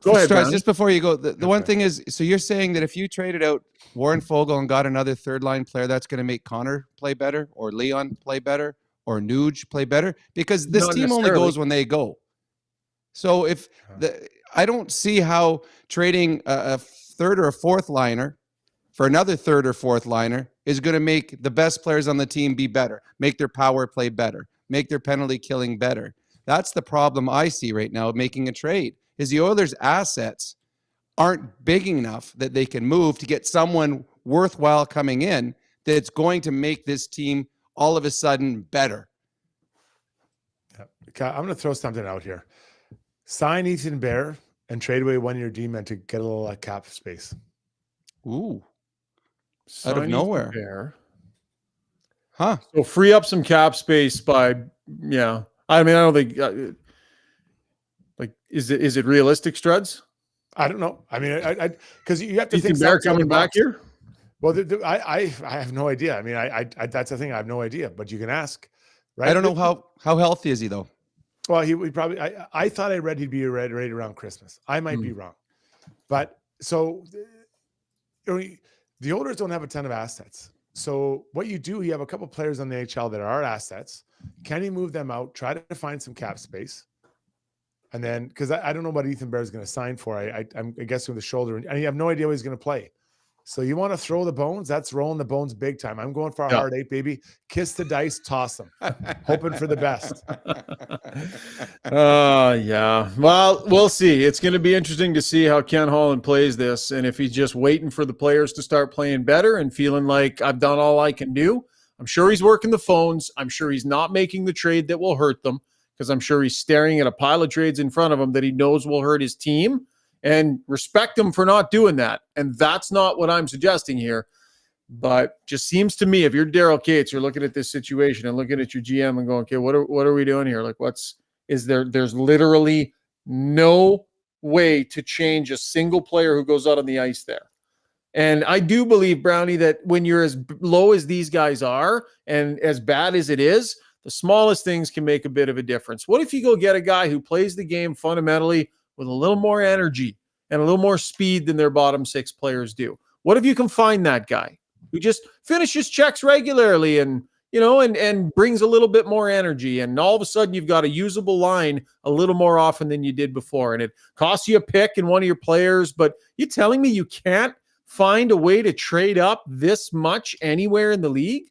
go ahead, Struds, just before you go, the one thing is, so you're saying that if you traded out Warren Fogle and got another third line player, that's going to make Connor play better, or Leon play better, or Nuge play better? Because this team only goes when they go. So I don't see how trading a third or a fourth liner for another third or fourth liner is going to make the best players on the team be better, make their power play better, make their penalty killing better. That's the problem I see right now making a trade, is the Oilers' assets aren't big enough that they can move to get someone worthwhile coming in that's going to make this team all of a sudden better. Okay, I'm going to throw something out here. Sign Ethan Bear and trade away one of your D-men to get a little cap space. Ooh. Out of nowhere. Huh. So free up some cap space by, yeah. I mean, I don't think, is it realistic, Struds? I don't know. I mean, because you have to think Bear coming back here? Well, I have no idea. I mean, I that's the thing. I have no idea, but you can ask, right? I don't know how healthy is he though. Well, he probably, I thought I read he'd be ready around Christmas. I might be wrong. But so the Oilers don't have a ton of assets. So what you do, you have a couple players on the HL that are assets. Can you move them out? Try to find some cap space. And then, because I don't know what Ethan Bear is going to sign for. I'm guessing with the shoulder. And you have no idea what he's going to play. So you want to throw the bones? That's rolling the bones big time. I'm going for a hard 8, baby. Kiss the dice, toss them. Hoping for the best. Yeah. Well, we'll see. It's going to be interesting to see how Ken Holland plays this, and if he's just waiting for the players to start playing better and feeling like I've done all I can do. I'm sure he's working the phones. I'm sure he's not making the trade that will hurt them, because I'm sure he's staring at a pile of trades in front of him that he knows will hurt his team. And respect him for not doing that. And that's not what I'm suggesting here. But just seems to me, if you're Daryl Cates, you're looking at this situation and looking at your GM and going, okay, what are we doing here? Like, there's literally no way to change a single player who goes out on the ice there. And I do believe, Brownie, that when you're as low as these guys are and as bad as it is, the smallest things can make a bit of a difference. What if you go get a guy who plays the game fundamentally with a little more energy and a little more speed than their bottom six players do? What if you can find that guy who just finishes checks regularly and brings a little bit more energy, and all of a sudden you've got a usable line a little more often than you did before, and it costs you a pick in one of your players, but you're telling me you can't find a way to trade up this much anywhere in the league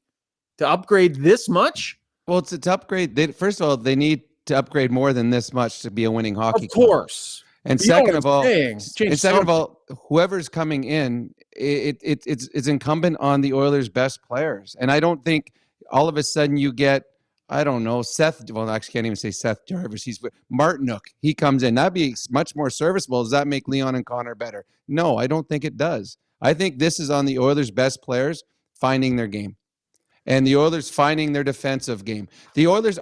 to upgrade this much? Well, it's to upgrade. First of all, they need to upgrade more than this much to be a winning hockey club. Of course. And second of all, whoever's coming in, it's incumbent on the Oilers' best players. And I don't think all of a sudden you get, I don't know, Seth. Well, I actually can't even say Seth Jarvis. He's Martinook. He comes in. That'd be much more serviceable. Does that make Leon and Connor better? No, I don't think it does. I think this is on the Oilers' best players finding their game. And the Oilers finding their defensive game. The Oilers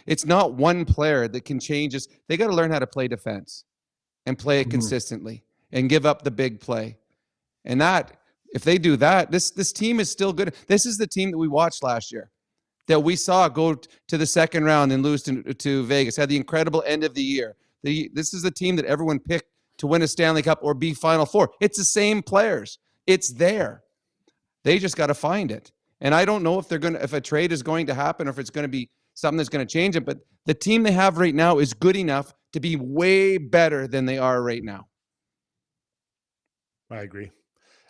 it's not one player that can change this. They got to learn how to play defense and play it consistently and give up the big play. And if they do that, this team is still good. This is the team that we watched last year that we saw go to the second round and lose to Vegas, had the incredible end of the year. This is the team that everyone picked to win a Stanley Cup or be Final Four. It's the same players. It's there. They just got to find it. And I don't know if a trade is going to happen or if it's going to be something that's going to change it. But the team they have right now is good enough to be way better than they are right now. I agree.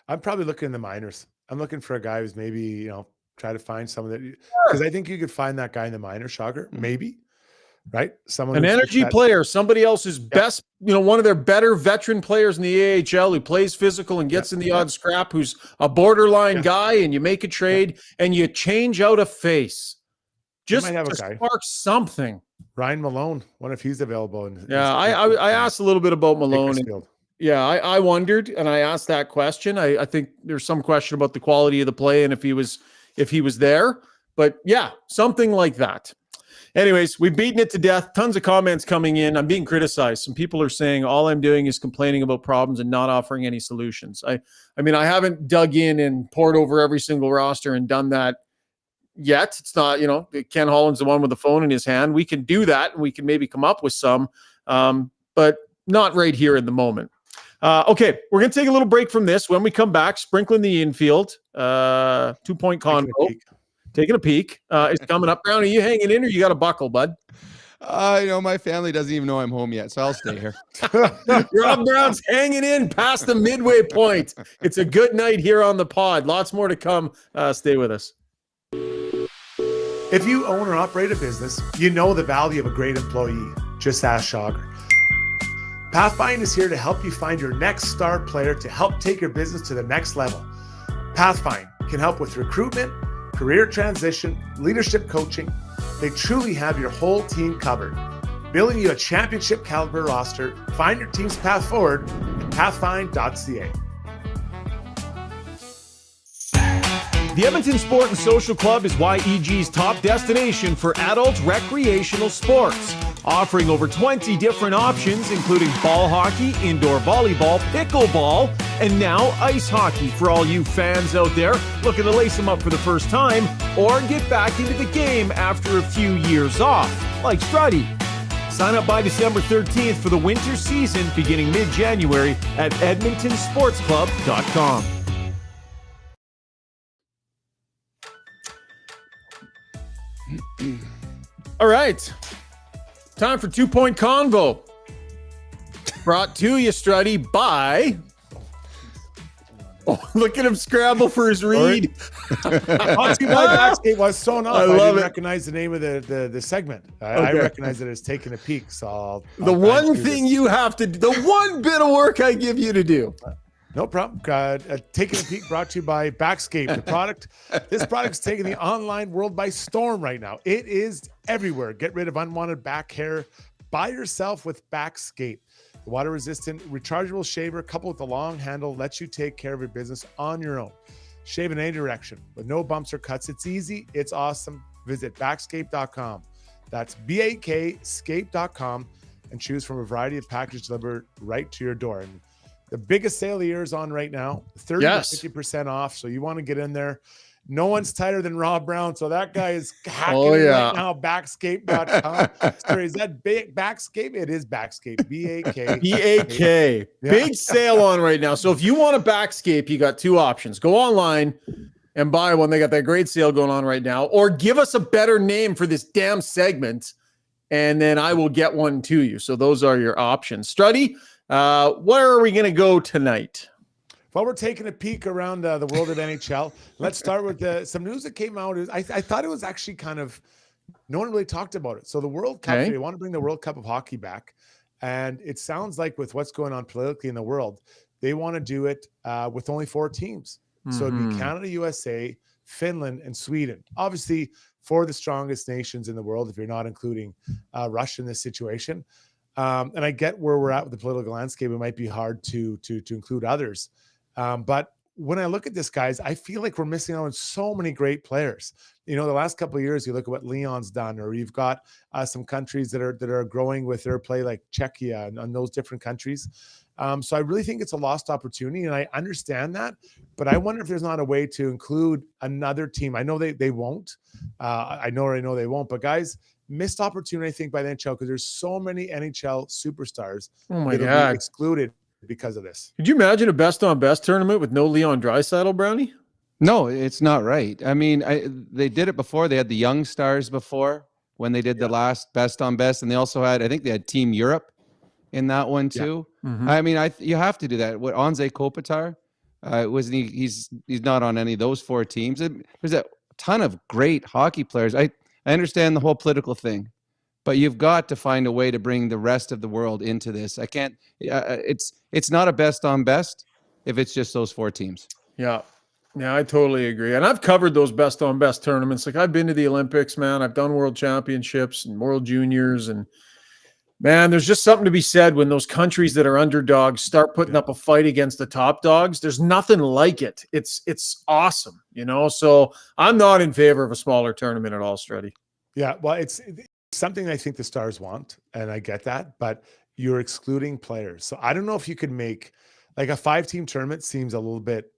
I'm probably looking in the minors. I'm looking for a guy who's maybe, try to find someone that, because I think you could find that guy in the minor, Shogger, maybe, right? Someone an energy player, somebody else's best, one of their better veteran players in the AHL who plays physical and gets in the odd scrap, who's a borderline guy, and you make a trade and you change out a face. Just might have a to guy. spark something. Ryan Malone, what if he's available? I asked a little bit about Malone. Yeah, I wondered, and I asked that question. I think there's some question about the quality of the play and if he was there. But yeah, something like that. Anyways, we've beaten it to death. Tons of comments coming in. I'm being criticized. Some people are saying all I'm doing is complaining about problems and not offering any solutions. I mean, I haven't dug in and poured over every single roster and done that yet. It's not, Ken Holland's the one with the phone in his hand. We can do that, and we can maybe come up with some, but not right here in the moment. Okay, we're going to take a little break from this. When we come back, sprinkling the infield, 2-point convo. Taking a peek. It's coming up. Brown, are you hanging in or you got a buckle, bud? My family doesn't even know I'm home yet, so I'll stay here. Rob Brown's hanging in past the midway point. It's a good night here on the pod. Lots more to come. Stay with us. If you own or operate a business, you know the value of a great employee. Just ask Shogger. Pathfind is here to help you find your next star player to help take your business to the next level. Pathfind can help with recruitment, career transition, leadership coaching. They truly have your whole team covered. Building you a championship caliber roster, find your team's path forward at pathfind.ca. The Edmonton Sport and Social Club is YEG's top destination for adult recreational sports, offering over 20 different options, including ball hockey, indoor volleyball, pickleball, and now ice hockey for all you fans out there looking to lace them up for the first time or get back into the game after a few years off, like Strudy. Sign up by December 13th for the winter season beginning mid-January at edmontonsportsclub.com. All right. Time for 2-point convo. Brought to you, Strudy, by... Oh, look at him scramble for his read. Backscape was so off. I didn't recognize the name of the segment. I recognize it as taking a peek. So the one thing you have to do, the one bit of work I give you to do. No problem. Taking a peek brought to you by Backscape. The product. This product's taking the online world by storm right now. It is everywhere. Get rid of unwanted back hair by yourself with Backscape. The water-resistant rechargeable shaver coupled with a long handle lets you take care of your business on your own. Shave in any direction with no bumps or cuts. It's easy. It's awesome. Visit backscape.com. That's BAKscape.com and choose from a variety of packages delivered right to your door. And the biggest sale of the year is on right now, 30 to 50% off. So you want to get in there. No one's tighter than Rob Brown. So that guy is hacking right now, backscape.com. Sorry, is that big Backscape? It is Backscape. B-A-K. B-A-K. Big sale on right now. So if you want a Backscape, you got two options. Go online and buy one. They got that great sale going on right now. Or give us a better name for this damn segment, and then I will get one to you. So those are your options. Strudy, where are we going to go tonight? Well, we're taking a peek around the world of NHL. Let's start with some news that came out. I thought it was actually kind of, no one really talked about it. So the World Cup, they want to bring the World Cup of hockey back. And it sounds like with what's going on politically in the world, they want to do it with only 4 teams. So it'd be Canada, USA, Finland, and Sweden. Obviously, 4 of the strongest nations in the world, if you're not including Russia in this situation. And I get where we're at with the political landscape. It might be hard to include others. But when I look at this, guys, I feel like we're missing out on so many great players. The last couple of years, you look at what Leon's done, or you've got some countries that are growing with their play, like Czechia and those different countries. So I really think it's a lost opportunity, and I understand that, but I wonder if there's not a way to include another team. I know they won't. I know they won't. But guys, missed opportunity, I think, by the NHL, because there's so many NHL superstars that'll be excluded because of this. Could you imagine a best on best tournament with no Leon Draisaitl, Brownie? No, it's not right. I mean, they did it before. They had the young stars before when they did the last best on best, and they also had, I think they had Team Europe in that one too. Yeah. Mm-hmm. I mean, you have to do that. What, Anze Kopitar, wasn't he? He's not on any of those 4 teams. There's a ton of great hockey players. I understand the whole political thing, but you've got to find a way to bring the rest of the world into this. I can't. It's not a best on best if it's just those 4 teams. Yeah, I totally agree. And I've covered those best on best tournaments. Like, I've been to the Olympics, man. I've done World Championships and World Juniors, and man, there's just something to be said when those countries that are underdogs start putting up a fight against the top dogs. There's nothing like it. It's awesome, So I'm not in favor of a smaller tournament at all, Strudy. Yeah, well, it's something I think the Stars want, and I get that, but you're excluding players. So I don't know if you could make, like, a 5-team tournament seems a little bit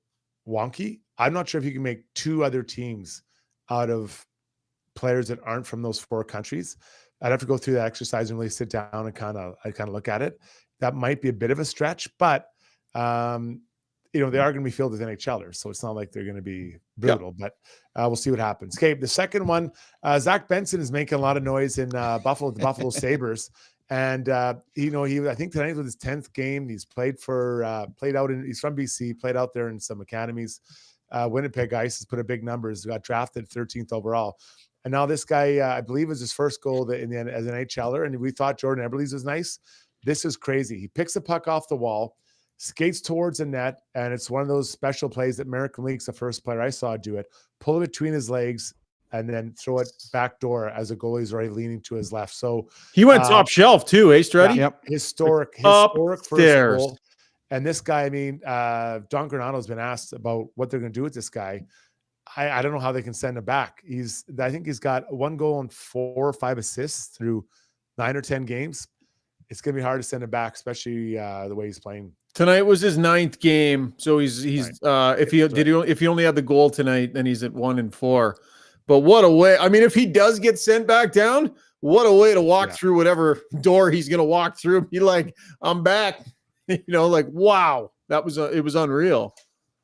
wonky. I'm not sure if you can make 2 other teams out of players that aren't from those 4 countries. I'd have to go through that exercise and really sit down and kind of look at it. That might be a bit of a stretch, but they are going to be filled with NHLers, so it's not like they're going to be brutal. But we'll see what happens. Okay, the second one, Zach Benson is making a lot of noise in Buffalo, the Buffalo Sabres, and I think tonight was his 10th game. He's played out in. He's from BC, played out there in some academies. Winnipeg Ice has put a big numbers. Got drafted 13th overall. And now this guy, I believe, was his first goal as an NHLer. And we thought Jordan Eberle's was nice. This is crazy. He picks the puck off the wall, skates towards the net, and it's one of those special plays that American League's the first player I saw do it. Pull it between his legs and then throw it back door as a goalie's already leaning to his left. So he went top shelf too, Strudy? Yeah, historic first goal. And this guy, I mean, Don Granato's been asked about what they're going to do with this guy. I don't know how they can send him back. I think he's got 1 goal and 4 or 5 assists through 9 or 10 games. It's going to be hard to send him back, especially the way he's playing. Tonight was his 9th game, so he's right. If he only had the goal tonight, then he's at 1 and 4. But what a way! I mean, if he does get sent back down, what a way to walk through whatever door he's going to walk through. Be like, I'm back. Like, wow, it was unreal.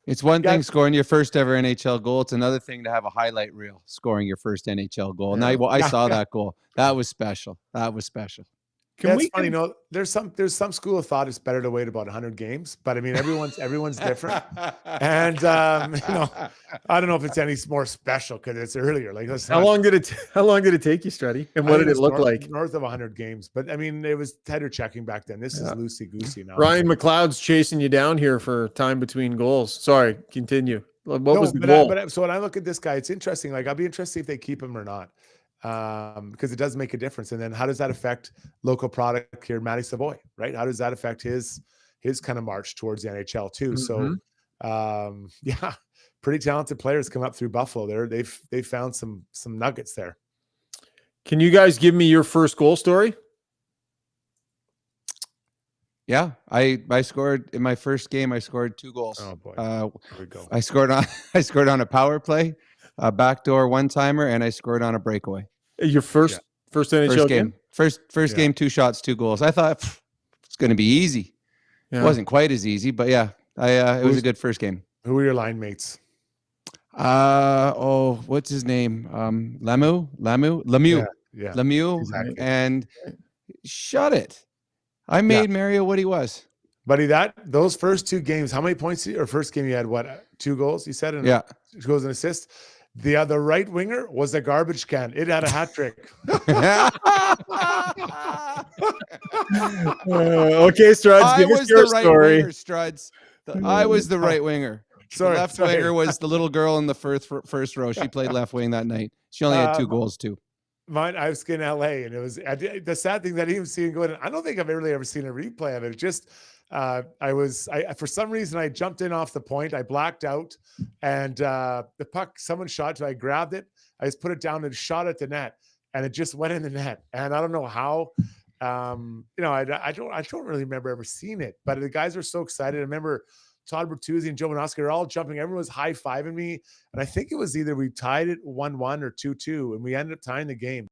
It's one thing scoring your first ever NHL goal. It's another thing to have a highlight reel scoring your first NHL goal. And I saw that goal. That was special. It's funny, there's some school of thought it's better to wait about 100 games, but I mean, everyone's different. And I don't know if it's any more special because it's earlier. Like, how long did it take you, Strudy? And what did it look like? North of 100 games, but I mean, it was header checking back then. This is loosey goosey now. Ryan McLeod's chasing you down here for time between goals. Sorry, continue. What was the goal? So when I look at this guy, it's interesting. Like, I'll be interested if they keep him or not. Because it does make a difference. And then how does that affect local product here, Matty Savoy, right? How does that affect his kind of march towards the NHL too? Mm-hmm. So pretty talented players come up through Buffalo. They've found some nuggets there. Can you guys give me your first goal story? Yeah, I scored in my first game. I scored 2 goals. Oh boy, here we go. I scored on a power play, a backdoor one-timer, and I scored on a breakaway. Your first NHL game? First game, 2 shots, 2 goals. I thought it's going to be easy. Yeah. It wasn't quite as easy, but yeah, it was a good first game. Who were your line mates? What's his name? Lemieux. Yeah, Lemieux, exactly. And shut it. I made Mario what he was. Buddy, those first 2 games, how many points? Or first game you had 2 goals? You said, 2 goals and assists. The other right winger was a garbage can. It had a hat trick. Okay, Struds, give us your story. Struds. I was the right winger. Sorry, the left winger was the little girl in the first row. She played left wing that night. She only had 2 goals too. Mine, I was in LA, and it was the sad thing that I didn't even see him go in. I don't think I've ever seen a replay of it. Just For some reason, I jumped in off the point. I blacked out, and the puck, someone shot to, I grabbed it. I just put it down and shot at the net, and it just went in the net. And I don't know how. I don't really remember ever seeing it, but the guys were so excited. I remember Todd Bertuzzi and Joe Manoska were all jumping. Everyone was high-fiving me. And I think it was either we tied it 1-1 or 2-2, and we ended up tying the game.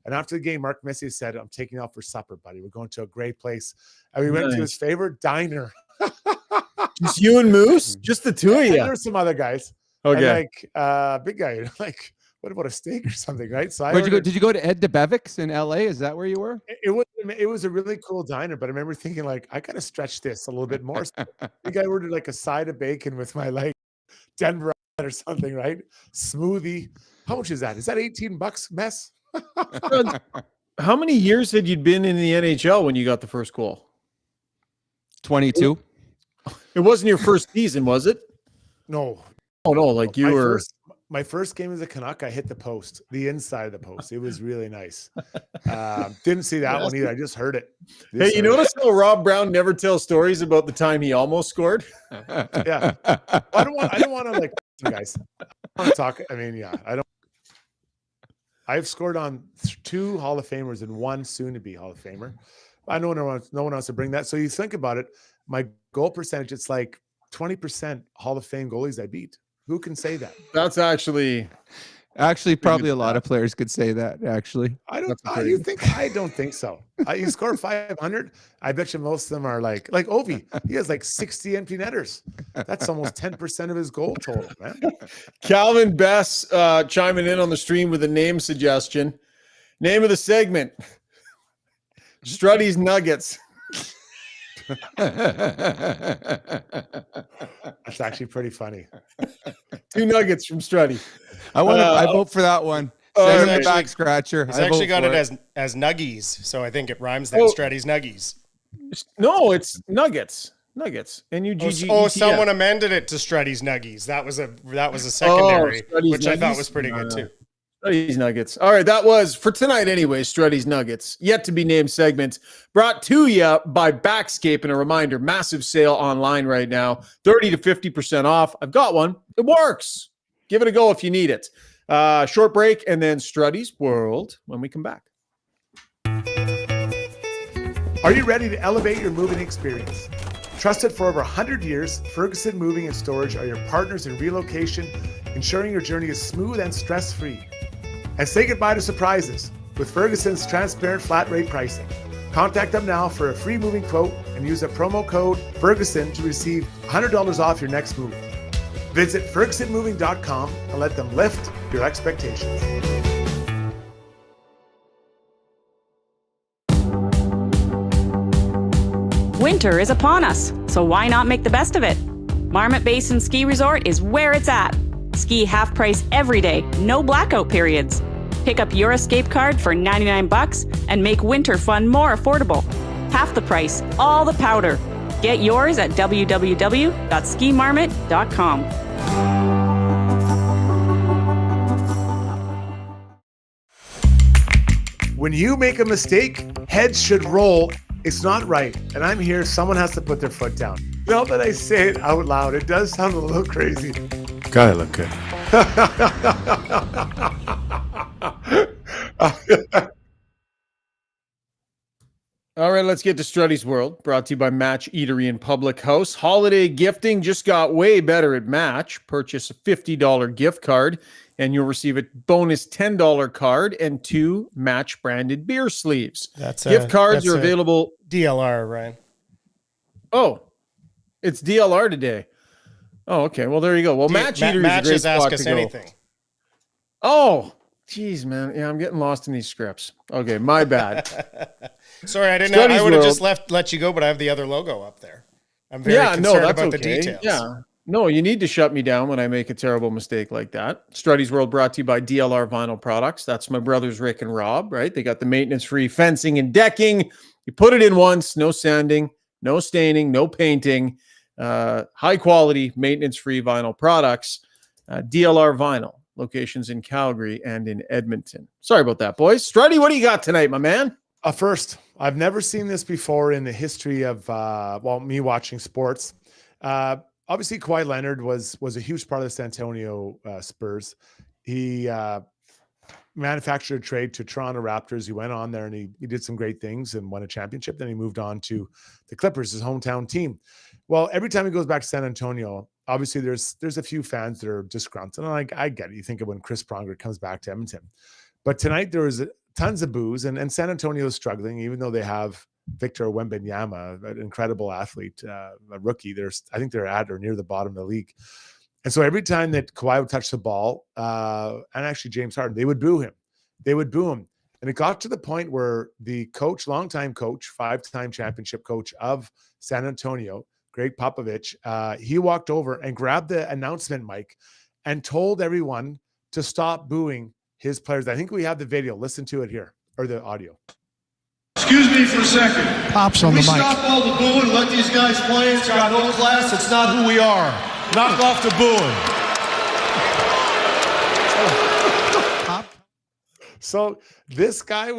And after the game, Mark Messier said, I'm taking off for supper, buddy. We're going to a great place. And we went to his favorite diner. Just you and Moose? Just the two of you? There's some other guys. Okay. And big guy, like, what about a steak or something, right? So Did you go to Ed DeBevick's in LA? Is that where you were? It was a really cool diner, but I remember thinking, like, I gotta stretch this a little bit more. So I think I ordered like a side of bacon with my like Denver or something, right? Smoothie. How much is that? Is that $18 mess? How many years had you been in the NHL when you got the first goal? 22. It wasn't your first season, was it? No. Oh no, like you were. My first game as a Canuck, I hit the post, the inside of the post. It was really nice. Didn't see that one either. I just heard it. Hey, you notice how Rob Brown never tells stories about the time he almost scored? Yeah. I don't want to like guys. I want to talk. I mean, yeah, I don't. I've scored on 2 Hall of Famers and 1 soon-to-be Hall of Famer. I know no one wants to bring that. So you think about it, my goal percentage, it's like 20% Hall of Fame goalies I beat. Who can say that? That's actually probably a lot of players could say that. Actually, I don't think so. You score 500. I bet you most of them are like Ovi. He has like 60 empty netters. That's almost 10% of his goal total, man. Calvin Bess chiming in on the stream with a name suggestion. Name of the segment: Strudy's Nuggets. That's actually pretty funny. 2 nuggets from Strudy. I vote for that one. Second back scratcher. He's actually got it as nuggies, so I think it rhymes that Strudy's Nuggies. No, it's Nuggets. Nuggets. N-U-G-G-E-T-S. Oh, someone amended it to Strudy's Nuggies. That was a secondary, which I thought was pretty good too. Strudy's Nuggets. All right, that was for tonight anyway. Strudy's Nuggets, yet to be named segment, brought to you by Backscape. And a reminder, massive sale online right now, 30 to 50% off. I've got one. It works. Give it a go if you need it. Short break, and then Strudy's World when we come back. Are you ready to elevate your moving experience? Trusted for over 100 years, Ferguson Moving and Storage are your partners in relocation, ensuring your journey is smooth and stress-free. And say goodbye to surprises with Ferguson's transparent flat rate pricing. Contact them now for a free moving quote and use a promo code Ferguson to receive $100 off your next move. Visit FergusonMoving.com and let them lift your expectations. Winter is upon us, so why not make the best of it? Marmot Basin Ski Resort is where it's at. Ski half price every day, no blackout periods. Pick up your escape card for $99 and make winter fun more affordable. Half the price, all the powder. Get yours at www.skimarmot.com. When you make a mistake, heads should roll. It's not right. And I'm here. Someone has to put their foot down. Now that I say it out loud, it does sound a little crazy. Gotta look good. All right, let's get to Strudy's World, brought to you by Match Eatery and Public House. Holiday gifting just got way better at Match. Purchase a $50 gift card, and you'll receive a bonus $10 card and 2 Match branded beer sleeves. Gift cards are available. DLR, Ryan. Oh, it's DLR today. Oh, okay. Well, there you go. Well, Match Eatery is a great spot to go. Anything. Oh, geez, man. Yeah, I'm getting lost in these scripts. Okay, my bad. Sorry, I didn't know. I would have just let you go, but I have the other logo up there. I'm very concerned about the details. Yeah. No, you need to shut me down when I make a terrible mistake like that. Strudy's World brought to you by DLR Vinyl Products. That's my brothers Rick and Rob, right? They got the maintenance-free fencing and decking. You put it in once, no sanding, no staining, no painting. High-quality, maintenance-free vinyl products. DLR Vinyl. Locations in Calgary and in Edmonton. Sorry about that, boys. Strudy, what do you got tonight, my man? First, I've never seen this before in the history of me watching sports. Obviously, Kawhi Leonard was a huge part of the San Antonio Spurs. He manufactured a trade to Toronto Raptors. He went on there and he did some great things and won a championship. Then he moved on to the Clippers, his hometown team. Well, every time he goes back to San Antonio, obviously there's a few fans that are disgruntled. And I get it. You think of when Chris Pronger comes back to Edmonton. But tonight there was tons of boos, and San Antonio is struggling, even though they have Victor Wembanyama, an incredible athlete, a rookie. I think they're at or near the bottom of the league. And so every time that Kawhi would touch the ball, and actually James Harden, they would boo him. And it got to the point where the coach, longtime coach, 5-time championship coach of San Antonio, Greg Popovich, he walked over and grabbed the announcement mic and told everyone to stop booing his players. I think we have the video. Listen to it here, or the audio. Excuse me for a second. Pops on the mic. Stop all the booing and let these guys play. It's got no class. It's not who we are. Knock off the booing. So this guy,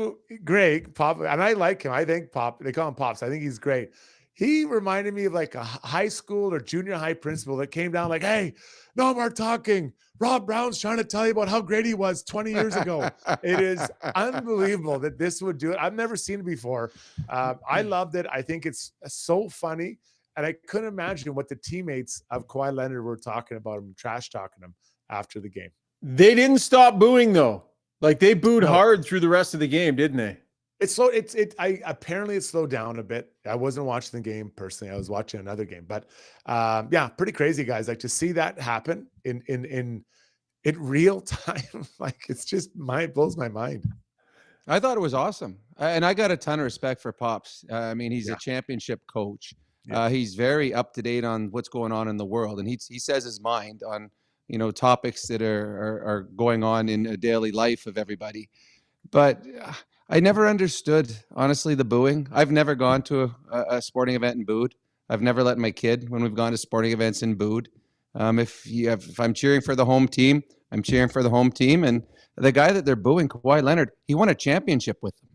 Greg Pop, and I like him. I think Pop, they call him Pops. I think he's great. He reminded me of like a high school or junior high principal that came down like, hey, no more talking. Rob Brown's trying to tell you about how great he was 20 years ago. It is unbelievable that this would do it. I've never seen it before. I loved it. I think it's so funny. And I couldn't imagine what the teammates of Kawhi Leonard were talking about him, trash talking him after the game. They didn't stop booing though. Like they booed hard through the rest of the game, didn't they? Apparently it slowed down a bit. I wasn't watching the game personally. I was watching another game, but yeah, pretty crazy, guys. Like to see that happen in real time, like it's just blows my mind. I thought it was awesome. And I got a ton of respect for Pops. I mean, he's a championship coach. He's very up to date on what's going on in the world. And he says his mind on, topics that are going on in a daily life of everybody. But I never understood, honestly, the booing. I've never gone to a sporting event and booed. I've never let my kid when we've gone to sporting events and booed. If I'm cheering for the home team, I'm cheering for the home team. And the guy that they're booing, Kawhi Leonard, he won a championship with them.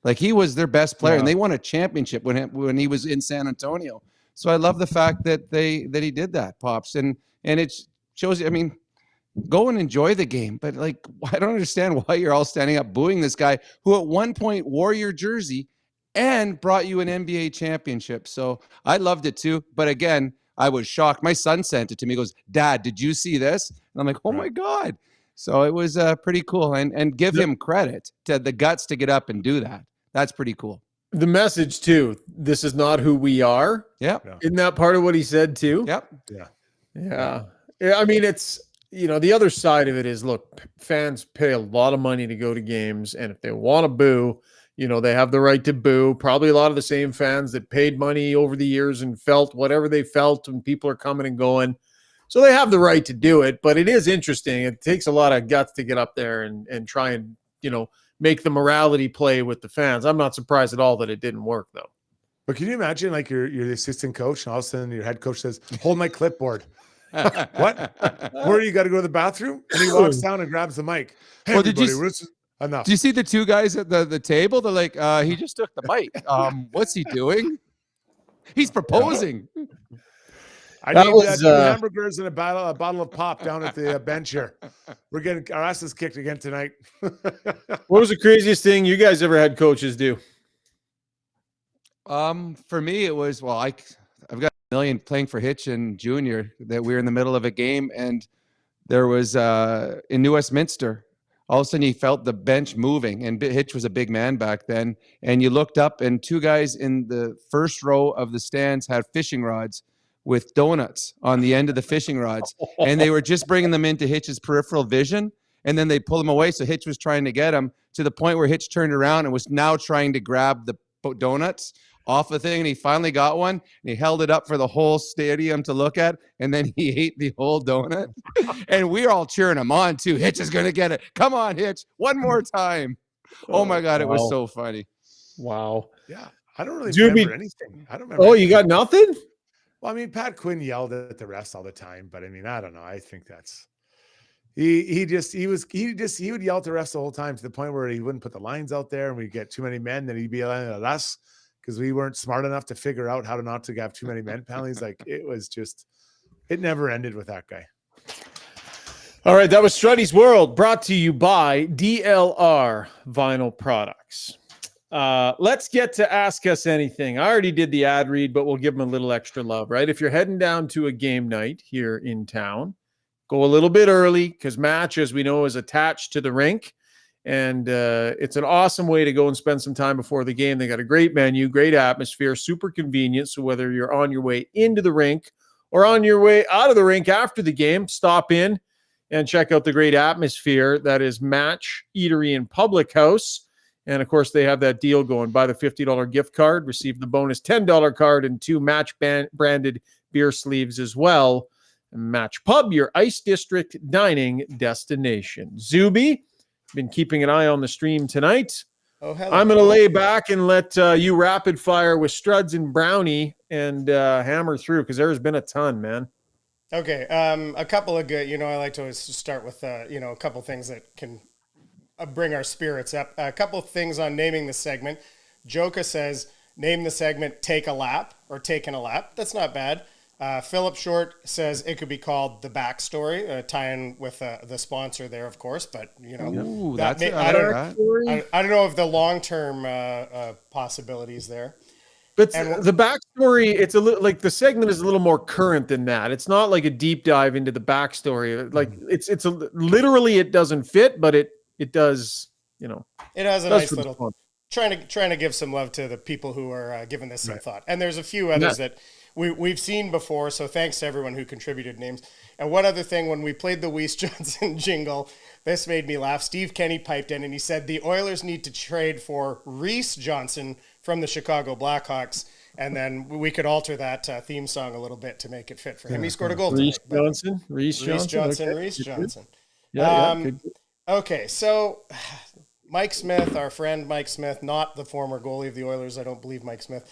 Like he was their best player, and they won a championship when he was in San Antonio. So I love the fact that he did that, Pops, and it shows you. I mean, go and enjoy the game, but like I don't understand why you're all standing up booing this guy who at one point wore your jersey and brought you an NBA championship. So I loved it too, but again, I was shocked. My son sent it to me. He goes, "Dad, did you see this?" And I'm like, "Oh my God!" So it was pretty cool, and give him credit to the guts to get up and do that. That's pretty cool. The message too, this is not who we are. Yep. Isn't that part of what he said too? Yep. Yeah. I mean, it's, the other side of it is, look, fans pay a lot of money to go to games. And if they want to boo, they have the right to boo. Probably a lot of the same fans that paid money over the years and felt whatever they felt when people are coming and going. So they have the right to do it, but it is interesting. It takes a lot of guts to get up there and try and, make the morality play with the fans. I'm not surprised at all that it didn't work though. But can you imagine like you're the assistant coach and all of a sudden your head coach says, hold my clipboard. What? Where you got to go to the bathroom? And he walks down and grabs the mic. Hey, well, enough. Do you see the two guys at the table? They're like, he just took the mic. What's he doing? He's proposing. I need 2 hamburgers and a bottle of pop down at the bench here. We're getting our asses kicked again tonight. What was the craziest thing you guys ever had coaches do? For me, it was, I've got a million playing for Hitch and Junior that we were in the middle of a game, and there was in New Westminster. All of a sudden, you felt the bench moving, and Hitch was a big man back then. And you looked up, and 2 guys in the first row of the stands had fishing rods with donuts on the end of the fishing rods, and they were just bringing them into Hitch's peripheral vision, and then they pulled them away. So Hitch was trying to get them to the point where Hitch turned around and was now trying to grab the donuts off the thing, and he finally got one, and he held it up for the whole stadium to look at, and then he ate the whole donut. And we're all cheering him on too. Hitch is going to get it. Come on, Hitch. One more time. Oh my God, it was so funny. Wow. Yeah. I don't really remember anything. I don't remember. Oh, you got nothing? Well, I mean, Pat Quinn yelled at the refs all the time, but I mean, I don't know. I think that's He would yell at the refs the whole time to the point where he wouldn't put the lines out there and we'd get too many men. Then he'd be yelling at us because we weren't smart enough to figure out how to not to have too many men penalties. Like it never ended with that guy. All right, that was Strudy's World, brought to you by DLR Vinyl Products. Let's get to Ask Us Anything. I already did the ad read, but we'll give them a little extra love, right? If you're heading down to a game night here in town, go a little bit early because Match, as we know, is attached to the rink. And it's an awesome way to go and spend some time before the game. They got a great menu, great atmosphere, super convenient. So whether you're on your way into the rink or on your way out of the rink after the game, stop in and check out the great atmosphere that is Match Eatery and Public House. And, of course, they have that deal going. Buy the $50 gift card, receive the bonus $10 card, and 2 Match-branded beer sleeves as well. Match Pub, your Ice District dining destination. Zuby, been keeping an eye on the stream tonight. Oh, hello. I'm going to lay back and let you rapid fire with Struds and Brownie and hammer through because there's been a ton, man. Okay, a couple of good, I like to always start with, a couple things that can bring our spirits up. A couple of things on naming the segment. Joka says, name the segment Take a Lap or Taking a Lap. That's not bad. Philip Short says it could be called The Backstory, tie-in with the sponsor there, of course, but, Ooh, I don't know if the long-term possibilities there. But the backstory, it's a little like the segment is a little more current than that. It's not like a deep dive into the backstory. Like literally it doesn't fit, but it does, It has a nice little trying to give some love to the people who are giving this some thought. And there's a few others that we've seen before. So thanks to everyone who contributed names. And one other thing, when we played the Weiss Johnson jingle, this made me laugh. Steve Kenny piped in and he said the Oilers need to trade for Reese Johnson from the Chicago Blackhawks, and then we could alter that theme song a little bit to make it fit for him. He scored a goal tonight. Reese Johnson. Good. Okay, so Mike Smith, our friend Mike Smith, not the former goalie of the Oilers, I don't believe Mike Smith,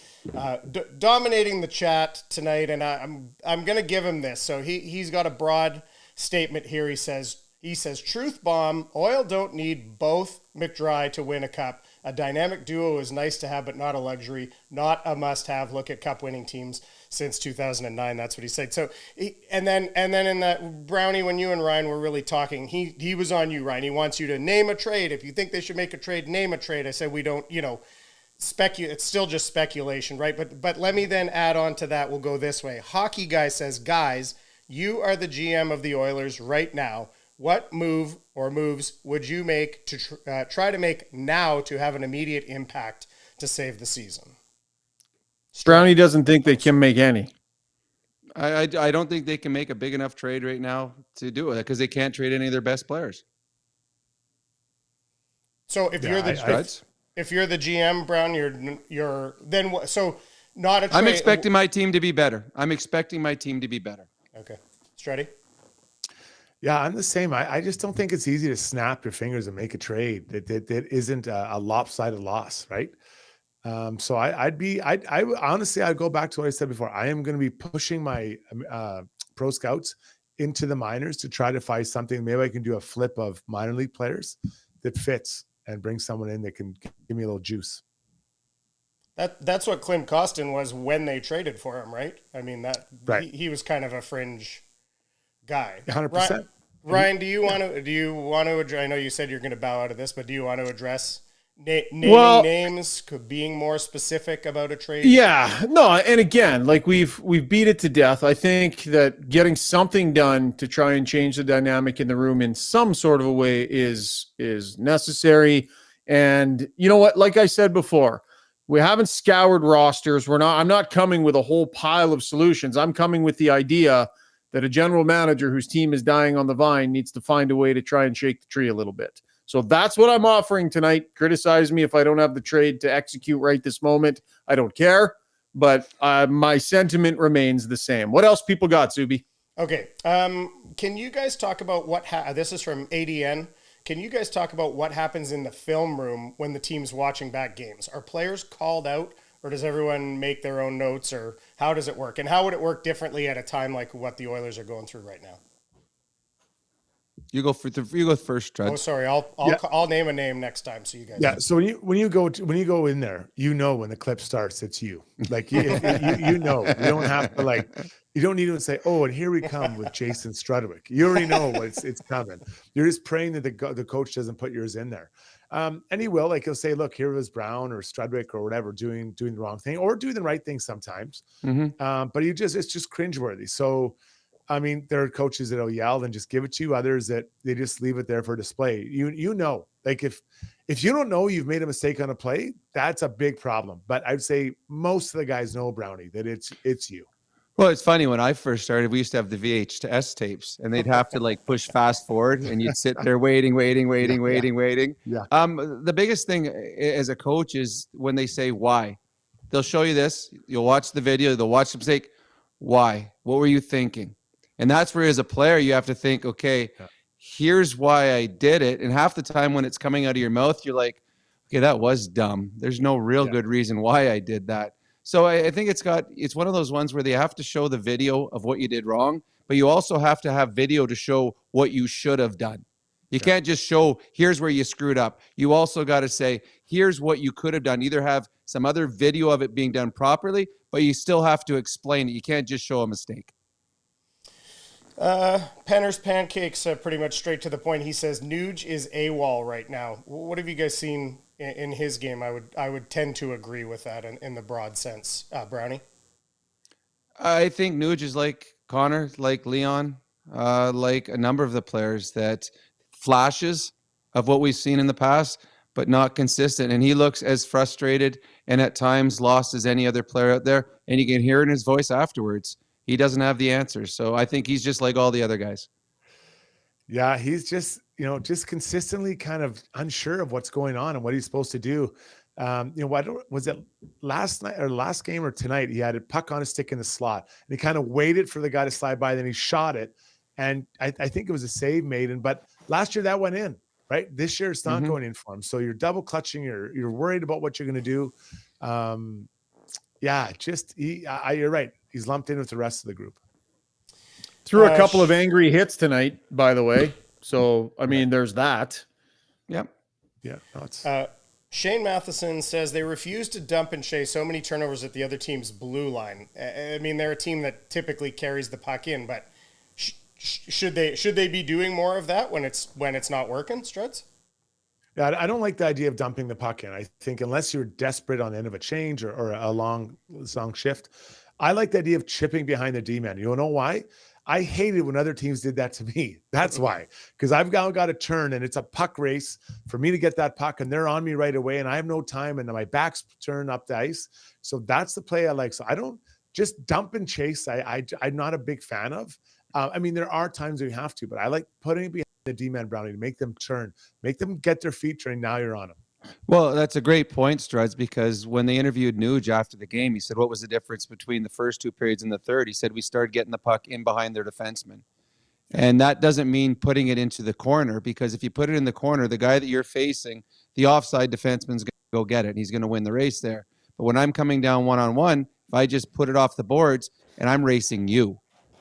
dominating the chat tonight, and I'm going to give him this. So he's got a broad statement here. He says, truth bomb, Oil don't need both McDry to win a cup. A dynamic duo is nice to have, but not a luxury, not a must-have. Look at cup-winning teams since 2009. That's what he said. So, and then in that Brownie, when you and Ryan were really talking, he was on you, Ryan. He wants you to name a trade. If you think they should make a trade, name a trade. I said we don't, speculate. It's still just speculation, right? But let me then add on to that. We'll go this way. Hockey Guy says, guys, you are the GM of the Oilers right now. What move or moves would you make to try to make now to have an immediate impact to save the season? Brownie doesn't think they can make any. I don't think they can make a big enough trade right now to do it because they can't trade any of their best players. So if you're the GM, Brown, you're then what? So not a trade. I'm expecting my team to be better. Okay, Strudy. Yeah, I'm the same. I just don't think it's easy to snap your fingers and make a trade that isn't a lopsided loss, right? So I'd honestly, I'd go back to what I said before. I am going to be pushing my pro scouts into the minors to try to find something. Maybe I can do a flip of minor league players that fits and bring someone in that can give me a little juice. That's what Clint Costin was when they traded for him, right? I mean, he was kind of a fringe guy. 100%. Ryan, do you want to? I know you said you're going to bow out of this, but do you want to address naming names, being more specific about a trade? Yeah, no, and again, like we've beat it to death. I think that getting something done to try and change the dynamic in the room in some sort of a way is necessary. And you know what? Like I said before, we haven't scoured rosters. I'm not coming with a whole pile of solutions. I'm coming with the idea that a general manager whose team is dying on the vine needs to find a way to try and shake the tree a little bit. So that's what I'm offering tonight. Criticize me if I don't have the trade to execute right this moment. I don't care, but my sentiment remains the same. What else people got, Zuby? Okay. Can you guys talk about this is from ADN. Can you guys talk about what happens in the film room when the team's watching back games? Are players called out? Or does everyone make their own notes, or how does it work? And how would it work differently at a time like what the Oilers are going through right now? You go first, Strud. Oh, sorry. I'll name a name next time. So you guys. Yeah. So when you go in there, when the clip starts, it's you. Like you know, you don't have to you don't need to say, oh, and here we come with Jason Strudwick. You already know it's coming. You're just praying that the coach doesn't put yours in there. And he will, he'll say, look, here was Brown or Strudwick or whatever doing the wrong thing or doing the right thing sometimes. Mm-hmm. But it's just cringeworthy. So, I mean, there are coaches that'll yell and just give it to you. Others that they just leave it there for display. You know, if you don't know you've made a mistake on a play, that's a big problem. But I'd say most of the guys know, Brownie, that it's you. Well, it's funny. When I first started, we used to have the VHS tapes, and they'd have to push fast forward, and you'd sit there waiting. Yeah. The biggest thing as a coach is when they say why. They'll show you this. You'll watch the video. They'll watch the mistake. Why? What were you thinking? And that's where, as a player, you have to think, okay, here's why I did it. And half the time when it's coming out of your mouth, you're like, okay, that was dumb. There's no real good reason why I did that. So I think it's one of those ones where they have to show the video of what you did wrong, but you also have to have video to show what you should have done. You can't just show, here's where you screwed up. You also got to say, here's what you could have done. Either have some other video of it being done properly, but you still have to explain it. You can't just show a mistake. Penner's Pancakes, pretty much straight to the point. He says Nuge is AWOL right now. What have you guys seen in his game? I would tend to agree with that in the broad sense. Brownie? I think Nuge is like Connor, like Leon, like a number of the players that flashes of what we've seen in the past, but not consistent. And he looks as frustrated and at times lost as any other player out there. And you can hear in his voice afterwards. He doesn't have the answers. So I think he's just like all the other guys. Yeah, he's just consistently kind of unsure of what's going on and what he's supposed to do. Was it last night or last game or tonight? He had a puck on a stick in the slot and he kind of waited for the guy to slide by. Then he shot it. And I think it was a save made. But last year that went in, right? This year it's not going in for him. So you're double clutching. You're worried about what you're going to do. You're right. He's lumped in with the rest of the group. Threw a couple of angry hits tonight, by the way. So, I mean, there's that. Yep. Yeah. Shane Matheson says they refuse to dump and chase so many turnovers at the other team's blue line. I mean, they're a team that typically carries the puck in, but should they be doing more of that when it's not working, Struds? Yeah, I don't like the idea of dumping the puck in. I think unless you're desperate on the end of a change or a long shift, I like the idea of chipping behind the D-man. You know why? I hated when other teams did that to me. That's why. Because I've got to turn and it's a puck race for me to get that puck and they're on me right away and I have no time and my back's turned up the ice. So that's the play I like. So I don't just dump and chase. I'm not a big fan of. I mean, there are times where you have to, but I like putting it behind the D-man, Brownie, to make them turn, make them get their feet trained. Now you're on them. Well, that's a great point, Struds, because when they interviewed Nuge after the game, he said, what was the difference between the first two periods and the third? He said, we started getting the puck in behind their defenseman. And that doesn't mean putting it into the corner, because if you put it in the corner, the guy that you're facing, the offside defenseman's going to go get it, and he's going to win the race there. But when I'm coming down one-on-one, if I just put it off the boards and I'm racing you,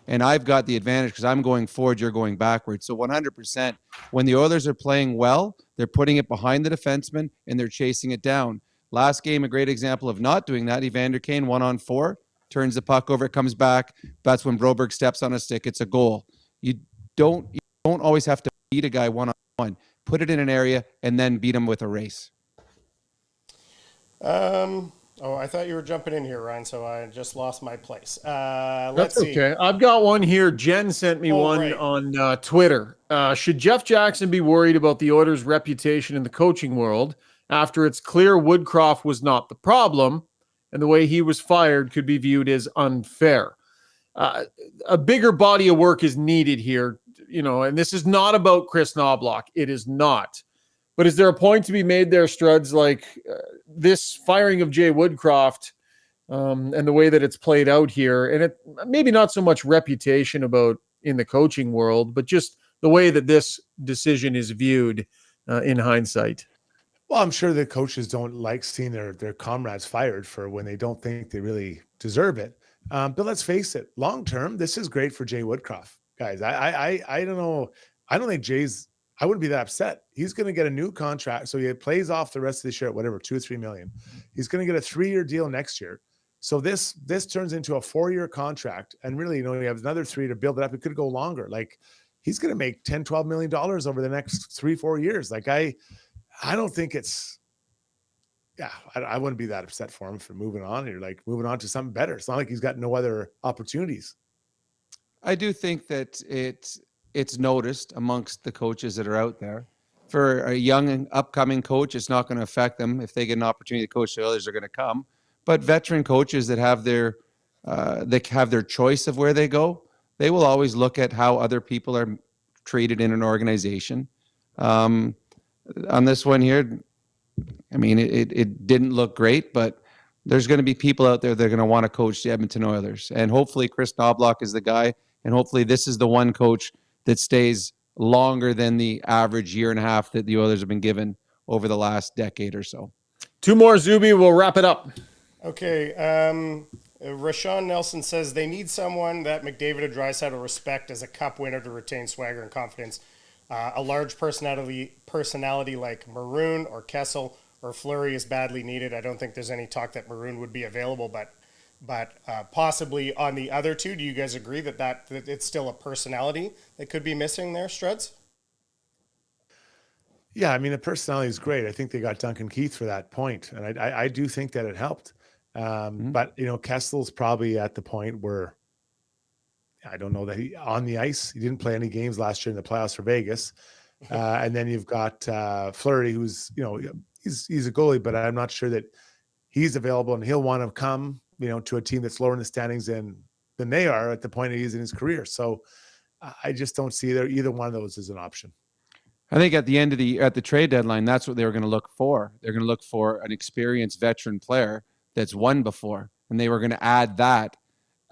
and I've got the advantage because I'm going forward, you're going backwards. So 100%, when the Oilers are playing well, they're putting it behind the defenseman and they're chasing it down. Last game, a great example of not doing that. Evander Kane 1-on-4, turns the puck over, it comes back. That's when Broberg steps on a stick. It's a goal. You don't always have to beat a guy one-on-one. Put it in an area and then beat him with a race. I thought you were jumping in here, Ryan, so I just lost my place. That's okay. I've got one here. Jen sent me on Twitter. Should Jeff Jackson be worried about the Oilers' reputation in the coaching world after it's clear Woodcroft was not the problem and the way he was fired could be viewed as unfair? A bigger body of work is needed here, and this is not about Chris Knobloch. It is not. But is there a point to be made there, Struds, this firing of Jay Woodcroft and the way that it's played out here, and it maybe not so much reputation about in the coaching world, but just the way that this decision is viewed in hindsight? Well, I'm sure the coaches don't like seeing their comrades fired for when they don't think they really deserve it. But let's face it, long term, this is great for Jay Woodcroft, guys. I don't know. I don't think I wouldn't be that upset. He's going to get a new contract. So he plays off the rest of this year at whatever, 2 or 3 million. He's going to get a 3-year deal next year. So this turns into a 4-year contract. And really, you have another 3 to build it up. It could go longer. Like, he's going to make $10, $12 million over the next 3-4 years. Like, I don't think it's, I wouldn't be that upset for him for moving on. You're like moving on to something better. It's not like he's got no other opportunities. I do think that it's noticed amongst the coaches that are out there. For a young and upcoming coach, it's not going to affect them. If they get an opportunity to coach, the others are going to come. But veteran coaches that have their choice of where they go, they will always look at how other people are treated in an organization. On this one here, I mean, it didn't look great, but there's going to be people out there that are going to want to coach the Edmonton Oilers. And hopefully Chris Knobloch is the guy. And hopefully this is the one coach that stays longer than the average year and a half that the Oilers have been given over the last decade or so. 2 more, Zuby. We'll wrap it up. Okay. Rashawn Nelson says they need someone that McDavid and Draisaitl respect as a cup winner to retain swagger and confidence. A large personality like Maroon or Kessel or Fleury is badly needed. I don't think there's any talk that Maroon would be available, but possibly on the other two. Do you guys agree that it's still a personality that could be missing there, Struds? Yeah, I mean, the personality is great. I think they got Duncan Keith for that point, and I do think that it helped. But Kessel's probably at the point where I don't know that on the ice. He didn't play any games last year in the playoffs for Vegas, and then you've got Fleury, who's he's a goalie, but I'm not sure that he's available, and he'll want to come to a team that's lower in the standings than they are at the point he is in his career. So I just don't see either one of those as an option. I think at the trade deadline, that's what they were going to look for. They're going to look for an experienced veteran player that's won before, and they were going to add that